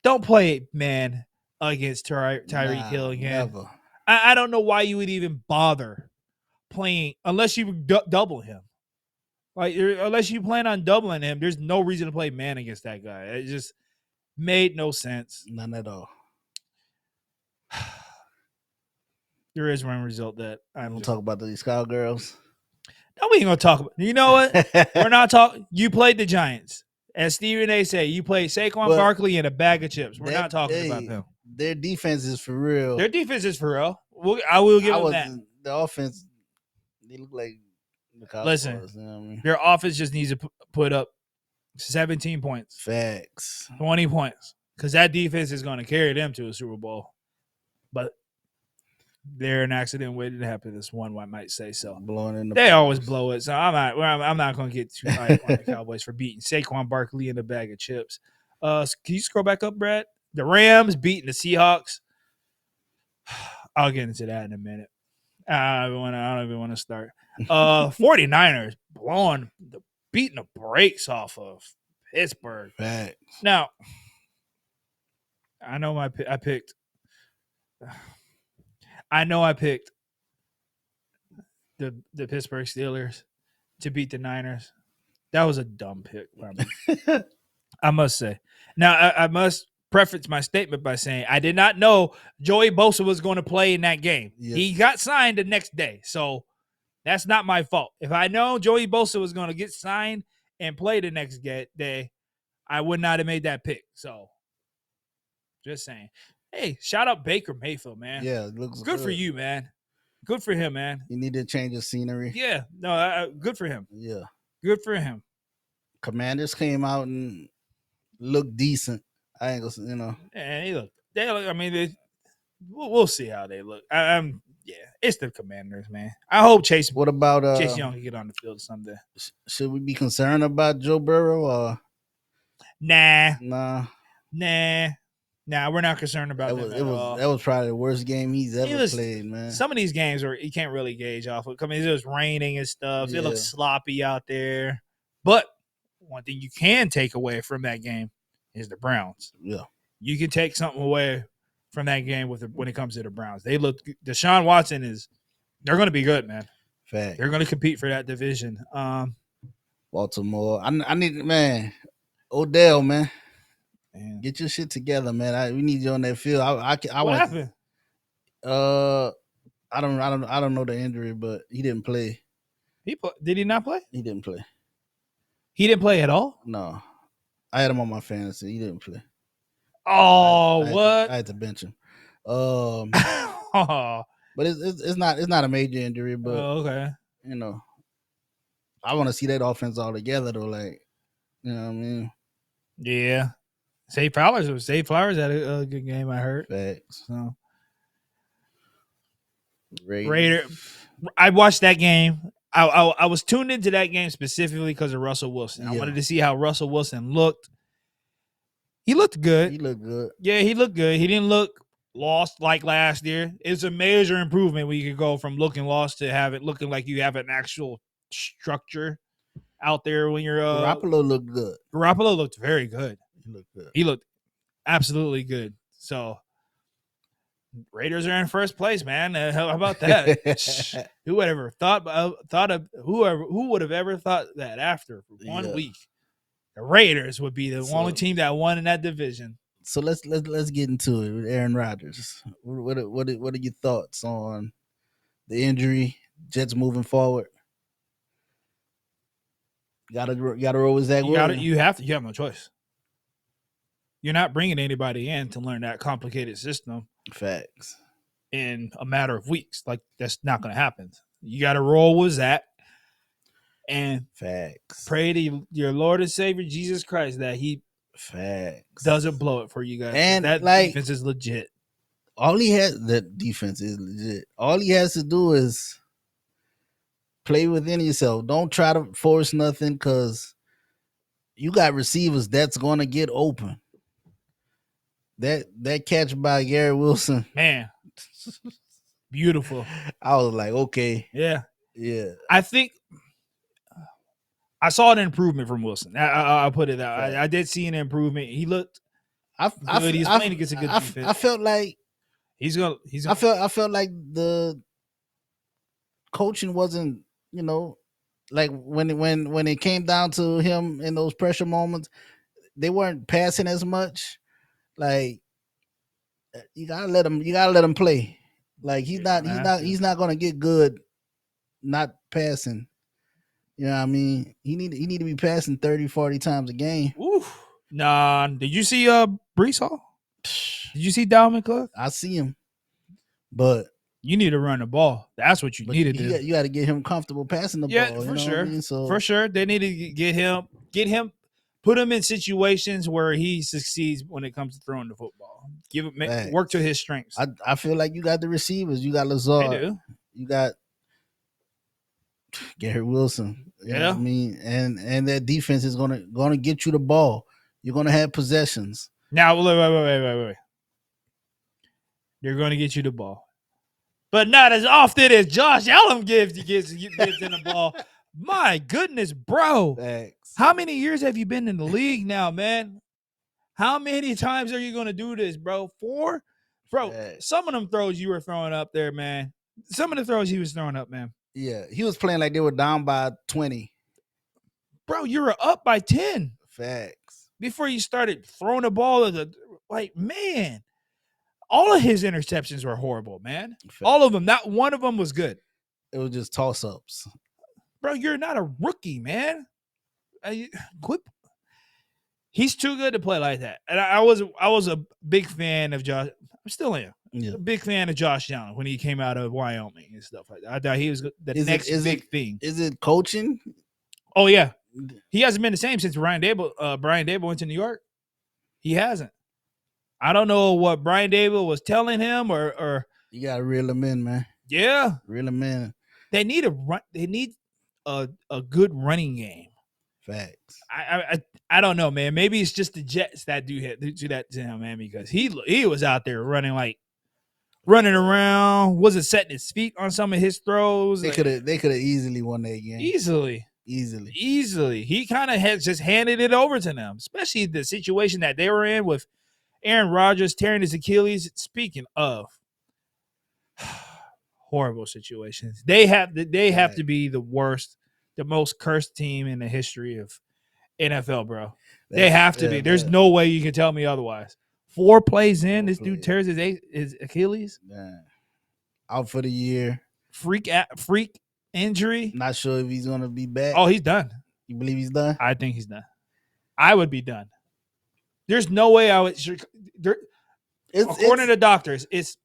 Don't play, man, against Tyreek Hill again. Never. I don't know why you would even bother playing unless you double him. Like, unless you plan on doubling him, there's no reason to play man against that guy. It just made no sense. None at all. There is one result that I'm going to talk about these Cowgirls. No, we ain't going to talk about. You know what? We're not talking. You played the Giants. As Stephen A. say, you played Saquon Barkley and a bag of chips. We're not talking about them. Their defense is for real. Their defense is for real. I will give them that. The offense, they look like the Cowboys. Listen, you know what I mean? Their offense just needs to put up 17 points. Facts. 20 points. Because that defense is going to carry them to a Super Bowl. But they're an accident waiting to happen. This one, I might say so. Blowing in the they always blow it. So I'm not going to get too high on the Cowboys for beating Saquon Barkley in a bag of chips. Can you scroll back up, Brad? The Rams beating the Seahawks. I'll get into that in a minute. I don't even want to start. 49ers beating the brakes off of Pittsburgh. Facts. Now, I know I picked the Pittsburgh Steelers to beat the Niners. That was a dumb pick, I must say. Now, I must preface my statement by saying I did not know Joey Bosa was going to play in that game. Yeah. He got signed the next day, so that's not my fault. If I know Joey Bosa was going to get signed and play the next day, I would not have made that pick. So, just saying. Hey, shout out Baker Mayfield, man. Yeah, it looks good for you, man. Good for him, man. You need to change the scenery. Yeah, no, good for him. Yeah, good for him. Commanders came out and looked decent. I ain't gonna, And they look. I mean, we'll see how they look. Yeah, it's the Commanders, man. I hope Chase. What about Chase Young can get on the field someday? Should we be concerned about Joe Burrow? Or? Nah. Nah. We're not concerned about That them at all. That was probably the worst game he's ever played, man. Some of these games where you can't really gauge off of. I mean, it was raining and stuff. Yeah. It looked sloppy out there. But one thing you can take away from that game is the Browns. Yeah. You can take something away from that game when it comes to the Browns. They look. Deshaun Watson they're going to be good, man. Fact. They're going to compete for that division. Baltimore. I need, man. Odell, man. Get your shit together, man. We need you on that field. What happened? I don't know the injury, but he didn't play. Did he not play? He didn't play. He didn't play at all? No. I had him on my fantasy. He didn't play. Oh, what? I had to bench him. But it's not a major injury, but okay. You know, I want to see that offense all together though. Like, you know what I mean? Yeah. Zay Flowers had a good game, I heard. Facts. So Raider. I watched that game. I was tuned into that game specifically because of Russell Wilson. Yeah. I wanted to see how Russell Wilson looked. He looked good. Yeah, he looked good. He didn't look lost like last year. It's a major improvement when you can go from looking lost to looking like you have an actual structure out there when you're Garoppolo looked good. Garoppolo looked very good. He looked good. He looked absolutely good. So Raiders are in first place, man. How about that? Who would have who would have ever thought that after 1 week? The Raiders would be the only team that won in that division. So let's get into it with Aaron Rodgers. What are your thoughts on the injury? Jets moving forward. Gotta roll with Zach Wilson. You have no choice. You're not bringing anybody in to learn that complicated system. Facts. In a matter of weeks. Like, that's not going to happen. You got to roll with Zach. And facts. Pray to your Lord and Savior Jesus Christ that he doesn't blow it for you guys. And that defense is legit. That defense is legit. All he has to do is play within yourself. Don't try to force nothing because you got receivers that's going to get open. That catch by Gary Wilson, man, beautiful. I was like, okay, yeah. I think I saw an improvement from Wilson. I'll put it out. I did see an improvement. He looked good. He's playing against a good defense. I felt like he's gonna. I felt like the coaching wasn't, like when it came down to him in those pressure moments, they weren't passing as much. Like, you gotta let him play. Like, he's not gonna get good not passing. You know what I mean? He need to be passing 30, 40 times a game. Oof. Nah. Did you see Breece Hall? Did you see Dalvin Cook? I see him. But you need to run the ball. That's what you need to do. You got to get him comfortable passing the ball. Yeah, for sure. I mean? For sure. They need to get him, put him in situations where he succeeds when it comes to throwing the football. Work to his strengths. I feel like you got the receivers. You got Lazard. They do. You got Gary Wilson. You know what I mean? And that defense is gonna get you the ball. You're gonna have possessions. Now, wait. They're gonna get you the ball, but not as often as Josh Allen gets in the ball. My goodness, bro! Thanks. How many years have you been in the league now, man? How many times are you gonna do this, bro? 4, bro. Thanks. Some of them throws you were throwing up there, man. Some of the throws he was throwing up, man. Yeah, he was playing like they were down by 20. Bro, you were up by 10. Facts. Before you started throwing the ball, man, all of his interceptions were horrible, man. Facts. All of them. Not one of them was good. It was just toss-ups. Bro, you're not a rookie, man. Quit. He's too good to play like that. And I was a big fan of Josh. I still am. Yeah. A big fan of Josh Allen when he came out of Wyoming and stuff like that. I thought he was the next big thing. Is it coaching? Oh, yeah. He hasn't been the same since Brian Dable went to New York. He hasn't. I don't know what Brian Dable was telling him or you gotta reel him in, man. Yeah. Reel him in. They need a good running game. Facts. I don't know, man. Maybe it's just the Jets that do that to him, man, because he was out there running around, wasn't setting his feet on some of his throws. They could have easily won that game. Easily. He kind of had just handed it over to them, especially the situation that they were in with Aaron Rodgers tearing his Achilles. Speaking of horrible situations, they have to be the worst, the most cursed team in the history of NFL, bro. They have to be. There's no way you can tell me otherwise. 4 plays in, this dude tears his Achilles. Man. Out for the year. Freak injury. Not sure if he's gonna be back. Oh, he's done. You believe he's done? I think he's done. I would be done. There's no way I would. According to doctors, it's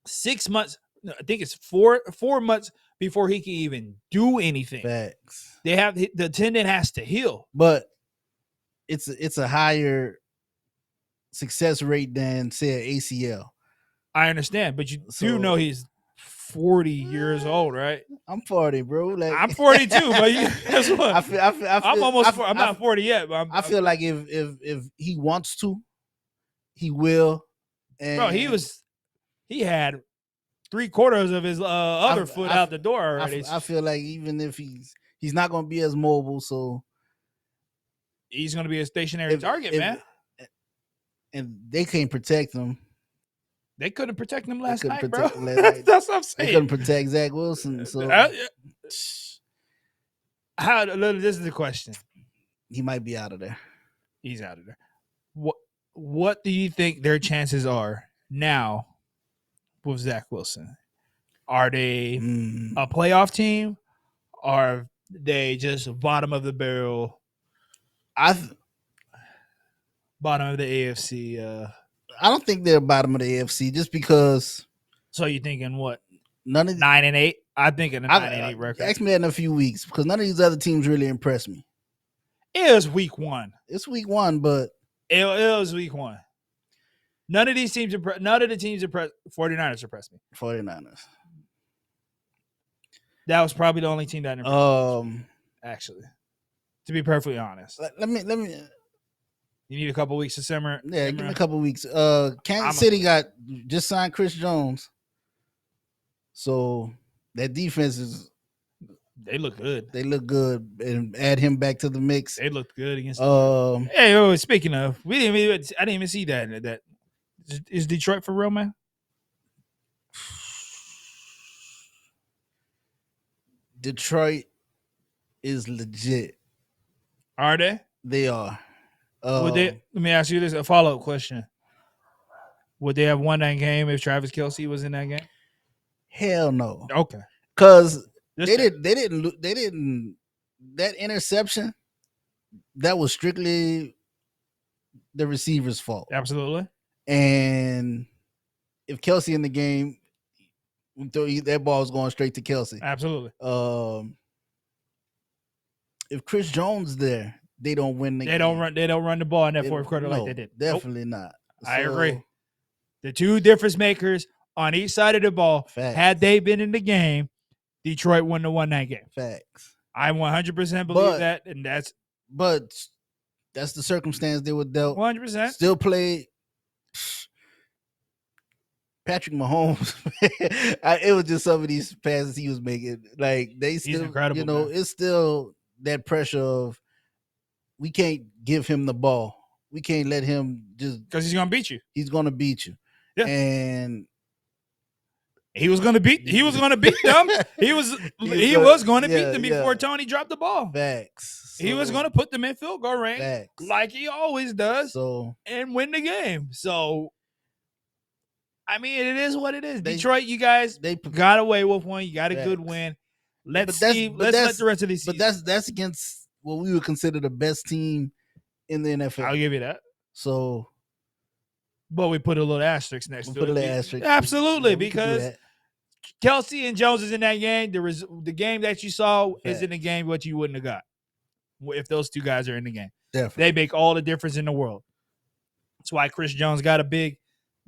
6 months. No, I think it's 4 months before he can even do anything. Facts. They have the tendon has to heal, but it's a higher success rate than say an ACL. I understand, but you do know he's 40 years old, right? I'm 40, bro. Like I'm 42, but guess what? I'm not 40 yet, but I feel like if he wants to, he will. And bro, he had 3/4 of his other foot out the door already. I feel like even if he's not going to be as mobile, so he's going to be a stationary target, man. And they can't protect him. They couldn't protect him last night, bro. That's what I'm saying. They couldn't protect Zach Wilson. So this is the question. He might be out of there. He's out of there. What do you think their chances are now with Zach Wilson? Are they a playoff team? Or are they just bottom of the barrel? Bottom of the AFC. I don't think they're bottom of the AFC just because. So you thinking what? None of 9-8? I'm thinking a 9-8 record. Ask me that in a few weeks because none of these other teams really impress me. It was week 1. It's week 1, but it was week 1. None of the teams impressed 49ers impressed me. 49ers. That was probably the only team that impressed me, actually. To be perfectly honest. Let me. You need a couple weeks to simmer. Yeah, give me a couple weeks. Kansas City just signed Chris Jones, so that defense is. They look good. They look good, and add him back to the mix. They looked good against. Hey, speaking of, I didn't even see that. That is Detroit for real, man. Detroit is legit. Are they? They are. Let me ask you this: a follow-up question. Would they have won that game if Travis Kelce was in that game? Hell no. Okay. Because they didn't. That interception, that was strictly the receiver's fault. Absolutely. And if Kelce in the game, that ball is going straight to Kelce. Absolutely. If Chris Jones there, they don't win the game. They don't run the ball in that fourth quarter like they did. Definitely not. I agree. The two difference makers on each side of the ball, had they been in the game, Detroit wouldn't have won that game. Facts. I 100% believe that, and that's the circumstance they were dealt. 100%. Still played Patrick Mahomes. It was just some of these passes he was making. Like he's incredible. You know, it's still that pressure of we can't give him the ball. We can't let him just because he's gonna beat you. He's gonna beat you. Yeah. And he was gonna beat them. He was gonna beat them before Tony dropped the ball. Facts. He was gonna put them in field goal range like he always does, and win the game. So I mean, it is what it is. Detroit, you guys got away with one. You got a good win. Let's let the rest of these season. But that's against what we would consider the best team in the NFL. I'll give you that. So, but we put a little asterisk next to it. Put a little asterisk. Absolutely, because Kelce and Jones is in that game. The game that you saw is in the game what you wouldn't have got if those two guys are in the game. Definitely. They make all the difference in the world. That's why Chris Jones got a big.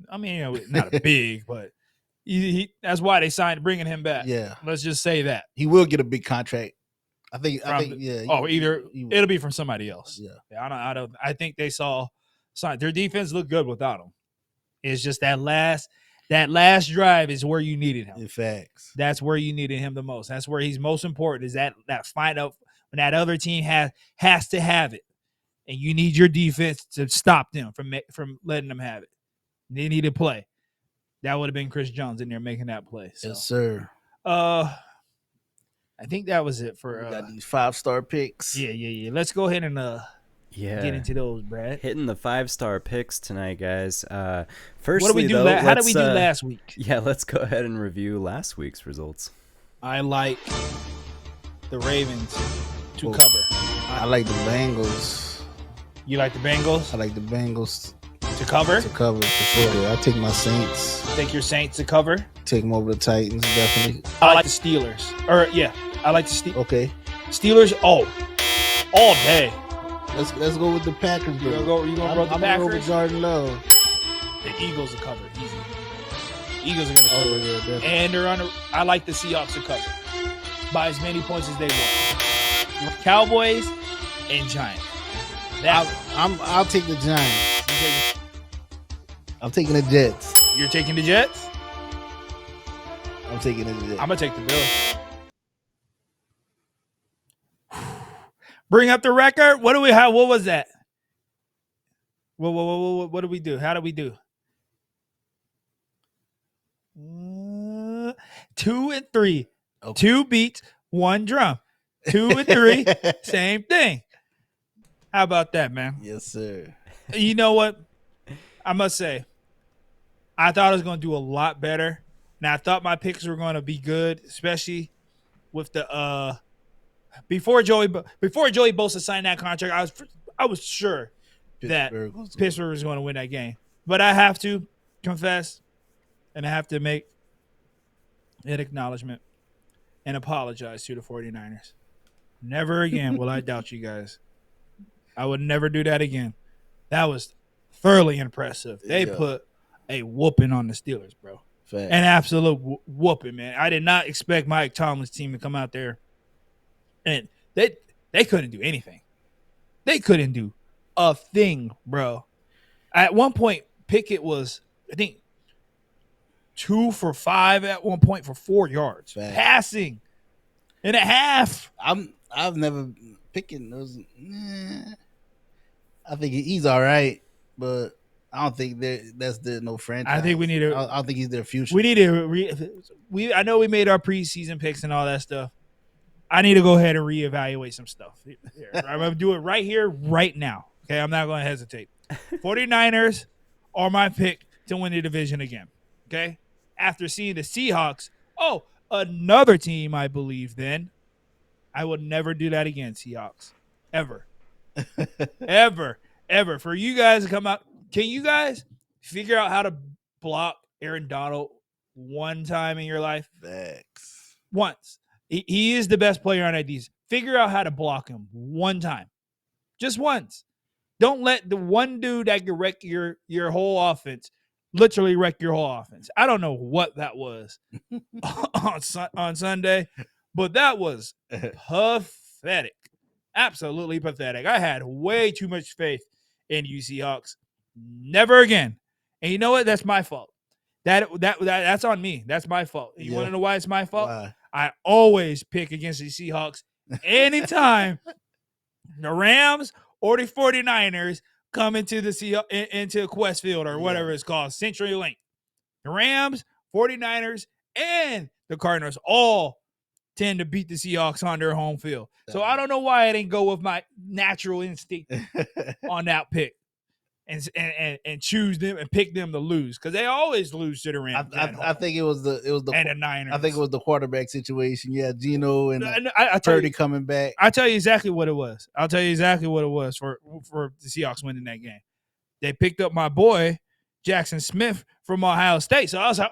I mean, not a big, but he that's why they signed bringing him back. Yeah. Let's just say that. He will get a big contract I think yeah. Either it'll be from somebody else. Yeah. I think they saw their defense looked good without him. It's just that last drive is where you needed him. In facts. That's where you needed him the most. That's where he's most important. Is that find out when that other team has to have it, and you need your defense to stop them from letting them have it. They need to play. That would have been Chris Jones in there making that play. So. Yes, sir. I think that was it for we got these 5-star picks. Yeah. Let's go ahead and get into those, Brad. Hitting the 5-star picks tonight, guys. Firstly, what did we do? How did we do last week? Yeah, let's go ahead and review last week's results. I like the Ravens to cover. I like the Bengals. You like the Bengals? I like the Bengals to cover. To cover for sure. I take my Saints. Take your Saints to cover. Take them over the Titans, definitely. I like the Steelers. I like the Steelers. Okay. Steelers. All day. Let's go with the Packers, bro. You gonna go with the Packers? I'm going with Jordan Love. The Eagles will cover easy. Eagles are gonna cover. Yeah, and I like the Seahawks to cover by as many points as they want. Cowboys and Giants. I'll take the Giants. I'm taking the Jets. You're taking the Jets? I'm taking the Jets. I'm gonna take the Bills. Bring up the record. What do we have? What was that? What did we do? How did we do? 2 and 3. Okay. 2 beats, 1 drum. 2 and 3, same thing. How about that, man? Yes, sir. You know what? I must say, I thought I was going to do a lot better. Now, I thought my picks were going to be good, especially with the before Joey Bosa signed that contract. I was sure that Pittsburgh was going to win that game. But I have to confess, and I have to make an acknowledgement and apologize to the 49ers. Never again will I doubt you guys. I would never do that again. That was thoroughly impressive. They put a whooping on the Steelers, bro. Fact. An absolute whooping, man. I did not expect Mike Tomlin's team to come out there, and they couldn't do anything. They couldn't do a thing, bro. At one point, Pickett was, I think, 2 for 5 at one point for 4 yards. Fact. Passing in a half. I've never Pickett those. I think he's all right, but I don't think that's no franchise. I think we need to. I don't think he's their future. We need to. I know we made our preseason picks and all that stuff. I need to go ahead and reevaluate some stuff. I'm going to do it right here, right now. Okay, I'm not going to hesitate. 49ers are my pick to win the division again. Okay, after seeing the Seahawks, another team I believe. Then I would never do that again, Seahawks, ever, ever. For you guys to come out, can you guys figure out how to block Aaron Donald one time in your life? Facts. Once. He is the best player on IDs. Figure out how to block him one time. Just once. Don't let the one dude that can wreck your whole offense literally wreck your whole offense. I don't know what that was on Sunday, but that was pathetic. Absolutely pathetic. I had way too much faith in you Seahawks. Never again. And you know what? That's my fault. That's on me. That's my fault. You want to know why it's my fault? Why? I always pick against the Seahawks anytime the Rams or the 49ers come into the into Quest Field or whatever it's called, CenturyLink. The Rams, 49ers, and the Cardinals all tend to beat the Seahawks on their home field. So I don't know why I didn't go with my natural instinct on that pick and choose them and pick them to lose, because they always lose to the Rams. I think it was the and the Niners. I think it was the quarterback situation. Yeah, Geno and Purdy coming back. I'll tell you exactly what it was. I'll tell you exactly what it was for the Seahawks winning that game. They picked up my boy Jackson Smith from Ohio State, so I was like,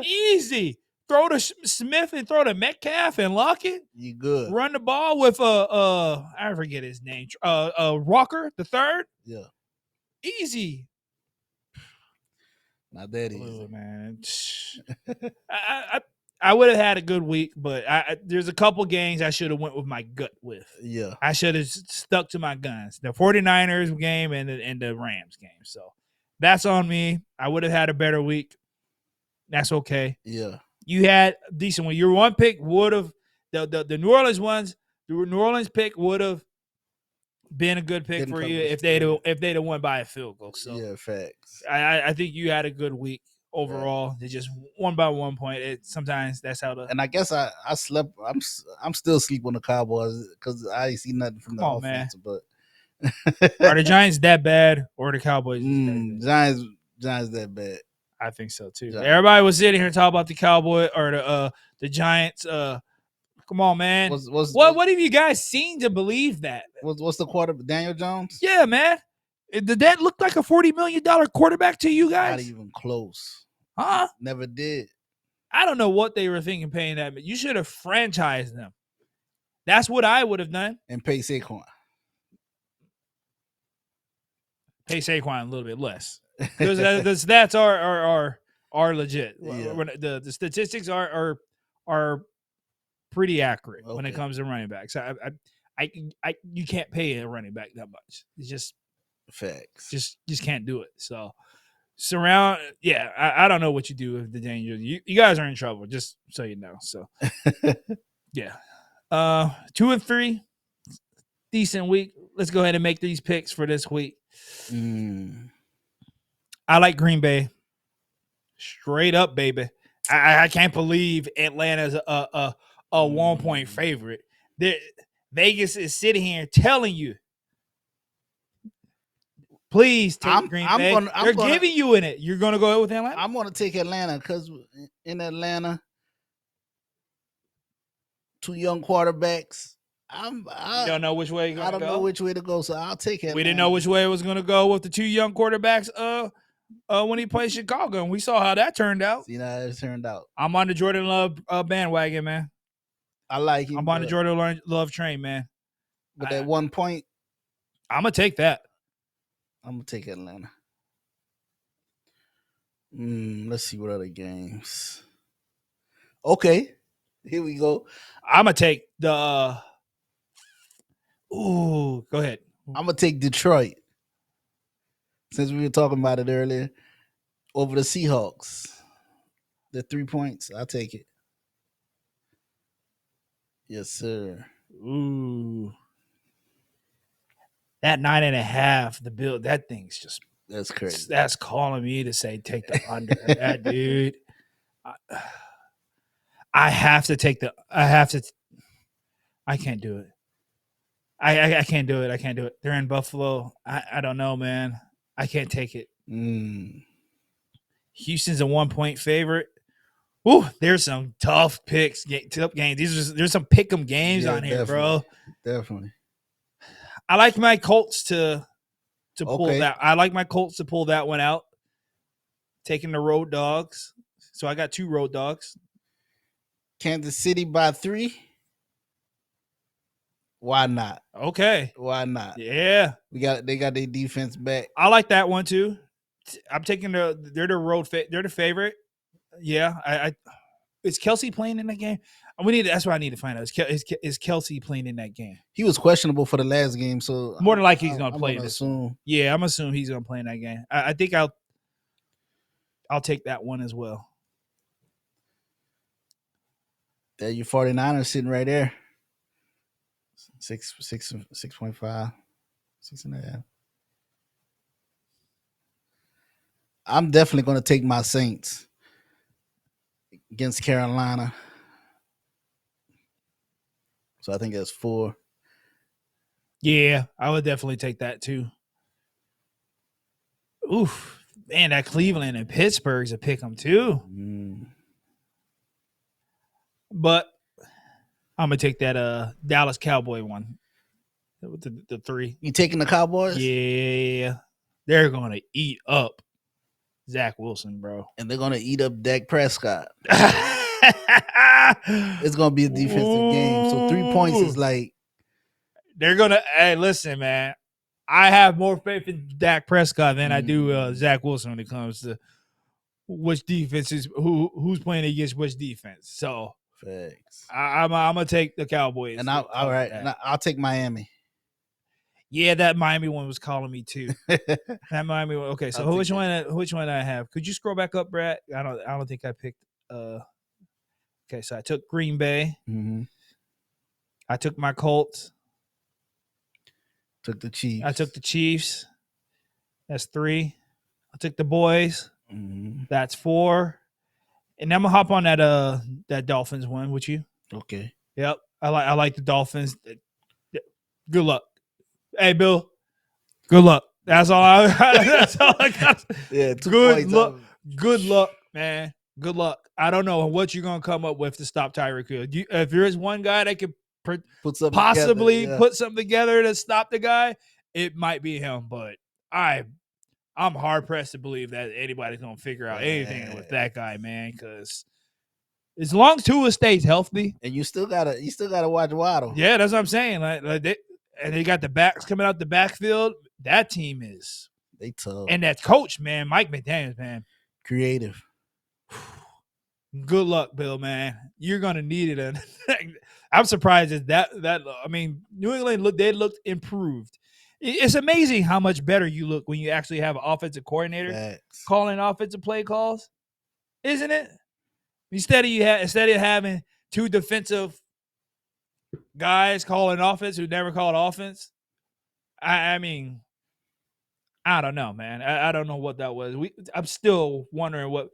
easy. Throw to Smith and throw to Metcalf and Lockett. You good? Run the ball with I forget his name. Walker the third. Yeah. Easy. Not that easy, man. I would have had a good week, but there's a couple games I should have went with my gut with. Yeah. I should have stuck to my guns. The 49ers game and the Rams game. So that's on me. I would have had a better week. That's okay. Yeah. You had a decent one. Your one pick would have the New Orleans ones. The New Orleans pick would have been a good pick for you if they'd have won by a field goal. So yeah, facts. I think you had a good week overall. Right. It's just 1 by 1 point. Sometimes that's how the. And I guess I slept. I'm still asleep on the Cowboys because I ain't see nothing from the offense. Man. But are the Giants that bad or the Cowboys? Giants that bad. I think so too. Giants. Everybody was sitting here talking about the Cowboy or the Giants. Come on, man. What have you guys seen to believe that? What's the quarterback? Daniel Jones? Yeah, man. Did that look like a $40 million quarterback to you guys? Not even close. Huh? Never did. I don't know what they were thinking paying that, but you should have franchised them. That's what I would have done. And pay Saquon. Pay Saquon a little bit less. Because the stats are legit. Yeah. The statistics are pretty accurate when it comes to running backs. You can't pay a running back that much. It's just facts. Just can't do it. So I don't know what you do with the danger. You guys are in trouble, just so you know. So yeah. 2 and 3, decent week. Let's go ahead and make these picks for this week. I like Green Bay. Straight up, baby. I can't believe Atlanta's a 1-point favorite. Vegas is sitting here telling you, please take Green Bay. They're giving you in it. You're going to go with Atlanta? I'm going to take Atlanta because in Atlanta, 2 young quarterbacks. You don't know which way you're going to go? I don't know which way to go, so I'll take Atlanta. We didn't know which way it was going to go with the 2 young quarterbacks when he played Chicago, and we saw how that turned out. See how it turned out. I'm on the Jordan Love bandwagon, man. I like him. I'm on the Jordan Love train, man. But at 1 point, I'm going to take that. I'm going to take Atlanta. Let's see what other games. Okay. Here we go. I'm going to take the go ahead. I'm going to take Detroit. Since we were talking about it earlier, over the Seahawks. The 3 points. I'll take it. Yes, sir. Ooh. That 9.5, the bill, that thing's just. That's crazy. That's calling me to say take the under. That dude. I have to take the. I can't do it. I can't do it. I can't do it. They're in Buffalo. I don't know, man. I can't take it. Houston's a 1-point favorite. Ooh, there's some tough picks, tough games. There's some pick 'em games on here, bro. Definitely. I like my Colts to pull that. I like my Colts to pull that one out. Taking the road dogs. So I got 2 road dogs. Kansas City by 3. Why not? Okay. Why not? Yeah. They got their defense back. I like that one too. I'm taking they're the favorite. Yeah. Is Kelsey playing in that game? That's what I need to find out. Is Kelsey playing in that game? He was questionable for the last game, so more than likely he's gonna play this. Assume. Yeah, I'm assuming he's gonna play in that game. I think I'll take that one as well. There, your 49ers sitting right there. 6.5, 6.5. I'm definitely going to take my Saints against Carolina. So I think that's 4. Yeah, I would definitely take that too. Oof, man, that Cleveland and Pittsburgh's a pick 'em too. But I'm gonna take that Dallas Cowboy one with the 3. You taking the Cowboys? Yeah, they're gonna eat up Zach Wilson, bro, and they're gonna eat up Dak Prescott. It's gonna be a defensive game, so 3 points is like they're gonna. Hey, listen, man, I have more faith in Dak Prescott than I do Zach Wilson when it comes to which defense is who's playing against which defense. So Facts. I'm gonna take the Cowboys. And I'll take Miami. Yeah, that Miami one was calling me too. That Miami one. Okay, so which one I have? Could you scroll back up, Brad? I don't think I picked. Okay, so I took Green Bay. Mm-hmm. I took my Colts. Took the Chiefs. I took the Chiefs. That's 3. I took the boys. Mm-hmm. That's 4. And I'm gonna hop on that Dolphins one with you. Okay. Yep. I like the Dolphins. Good luck. Hey, Bill. Good luck. That's all I got. Yeah, good luck. Good luck, man. Good luck. I don't know what you're gonna come up with to stop Tyreek Hill. If there is one guy that could put something together to stop the guy, it might be him. But I'm hard pressed to believe that anybody's gonna figure out anything with that guy, man. Because as long as Tua stays healthy, and you still gotta watch Waddle. Yeah, that's what I'm saying. They got the backs coming out the backfield. That team is tough, and that coach, man, Mike McDaniels, man, creative. Good luck, Bill, man. You're gonna need it. I'm surprised at that. I mean, New England looked improved. It's amazing how much better you look when you actually have an offensive coordinator calling offensive play calls, isn't it? Instead of having 2 defensive guys calling offense who never called offense. I mean, I don't know, man. I don't know what that was. I'm still wondering what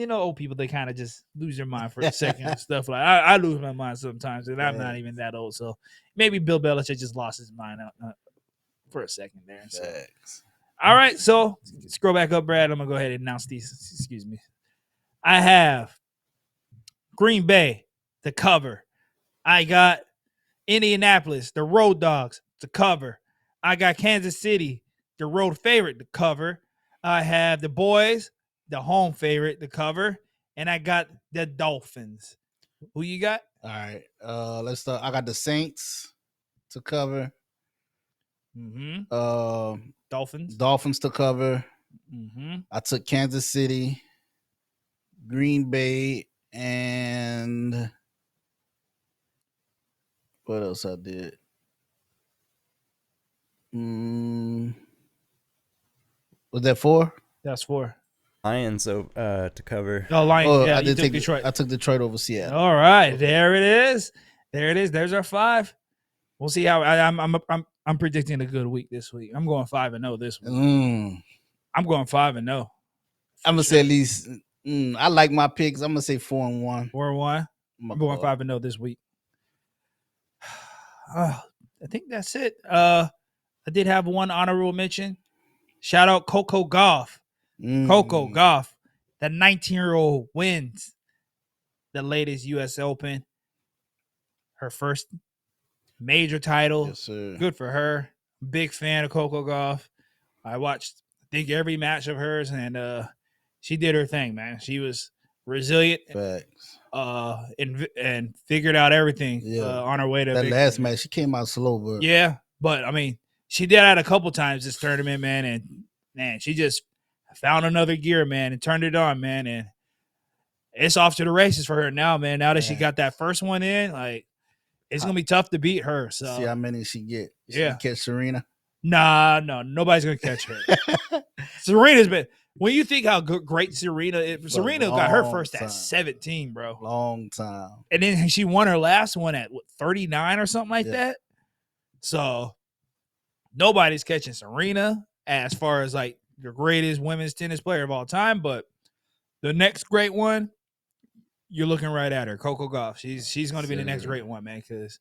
old people, they kind of just lose their mind for a second and stuff like. I lose my mind sometimes, and I'm not even that old, so maybe Bill Belichick just lost his mind for a second there. So. All right, so scroll back up, Brad. I'm gonna go ahead and announce these. Excuse me. I have Green Bay to cover. I got Indianapolis, the road dogs, to cover. I got Kansas City, the road favorite, to cover. I have the boys, the home favorite, to cover. And I got the Dolphins. Who you got? All right. Let's start. I got the Saints to cover. Mm-hmm. Dolphins to cover. Mm-hmm. I took Kansas City, Green Bay, and what else I did? Was that 4? That's 4. Lions to cover. Oh, Lions. Oh, yeah, I did take Detroit. I took Detroit over Seattle. All right, there it is. There's our 5. We'll see how I'm predicting a good week this week. I'm going 5-0 this week. I'm going 5-0. I'm gonna say at least. I like my picks. I'm gonna say 4-1. 4-1. I'm going 5-0 this week. I think that's it. I did have one honorable mention. Shout out Coco Gauff. Coco Gauff, the 19-year-old, wins the latest U.S. Open. Her first major title. Yes, sir. Good for her. Big fan of Coco Gauff. I watched, I think, every match of hers, and she did her thing, man. She was resilient. Facts. And figured out everything on her way to that victory. last match. She came out slow, but but I mean, she did that a couple times this tournament, man, and man, she just found another gear, man, and turned it on, man, and it's off to the races for her now, man. Now that she got that first one in, like, it's gonna be tough to beat her. So see how many she get. She catch Serena. Nah, no, nobody's gonna catch her. Serena's been. When you think how great Serena is, Serena got her first at 17, bro. Long time. And then she won her last one at 39 or something like that. So nobody's catching Serena as far as like the greatest women's tennis player of all time. But the next great one, you're looking right at her, Coco Gauff. She's going to be the next great one, man. Because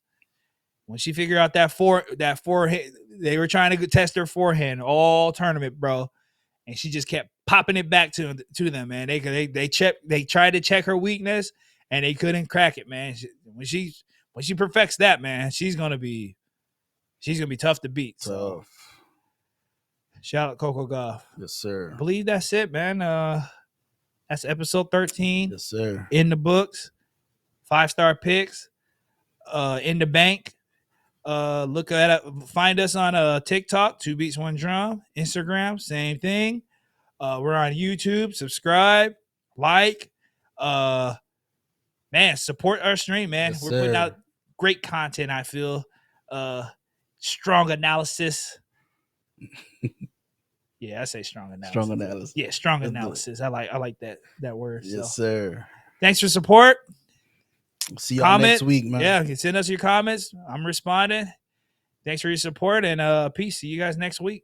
when she figured out that forehand, they were trying to test her forehand all tournament, bro. And she just kept popping it back to them, man. They tried to check her weakness, and they couldn't crack it, man. When she perfects that, man, she's gonna be tough to beat. So, shout out Coco Gauff. Yes, sir. I believe that's it, man. That's episode 13. Yes, sir. In the books, 5-star picks, in the bank. Look at it. Find us on TikTok, 2 Beats 1 Drum. Instagram, same thing. We're on YouTube. Subscribe, like, man, support our stream, man. Yes, We're putting sir. out great content, I feel. Strong analysis. Yeah, I say strong analysis. Strong analysis. Yeah, strong Let's do it. analysis. I like that word. Yes, So sir. thanks for support. See y'all next week, man. Yeah, you can send us your comments. I'm responding. Thanks for your support, and peace. See you guys next week.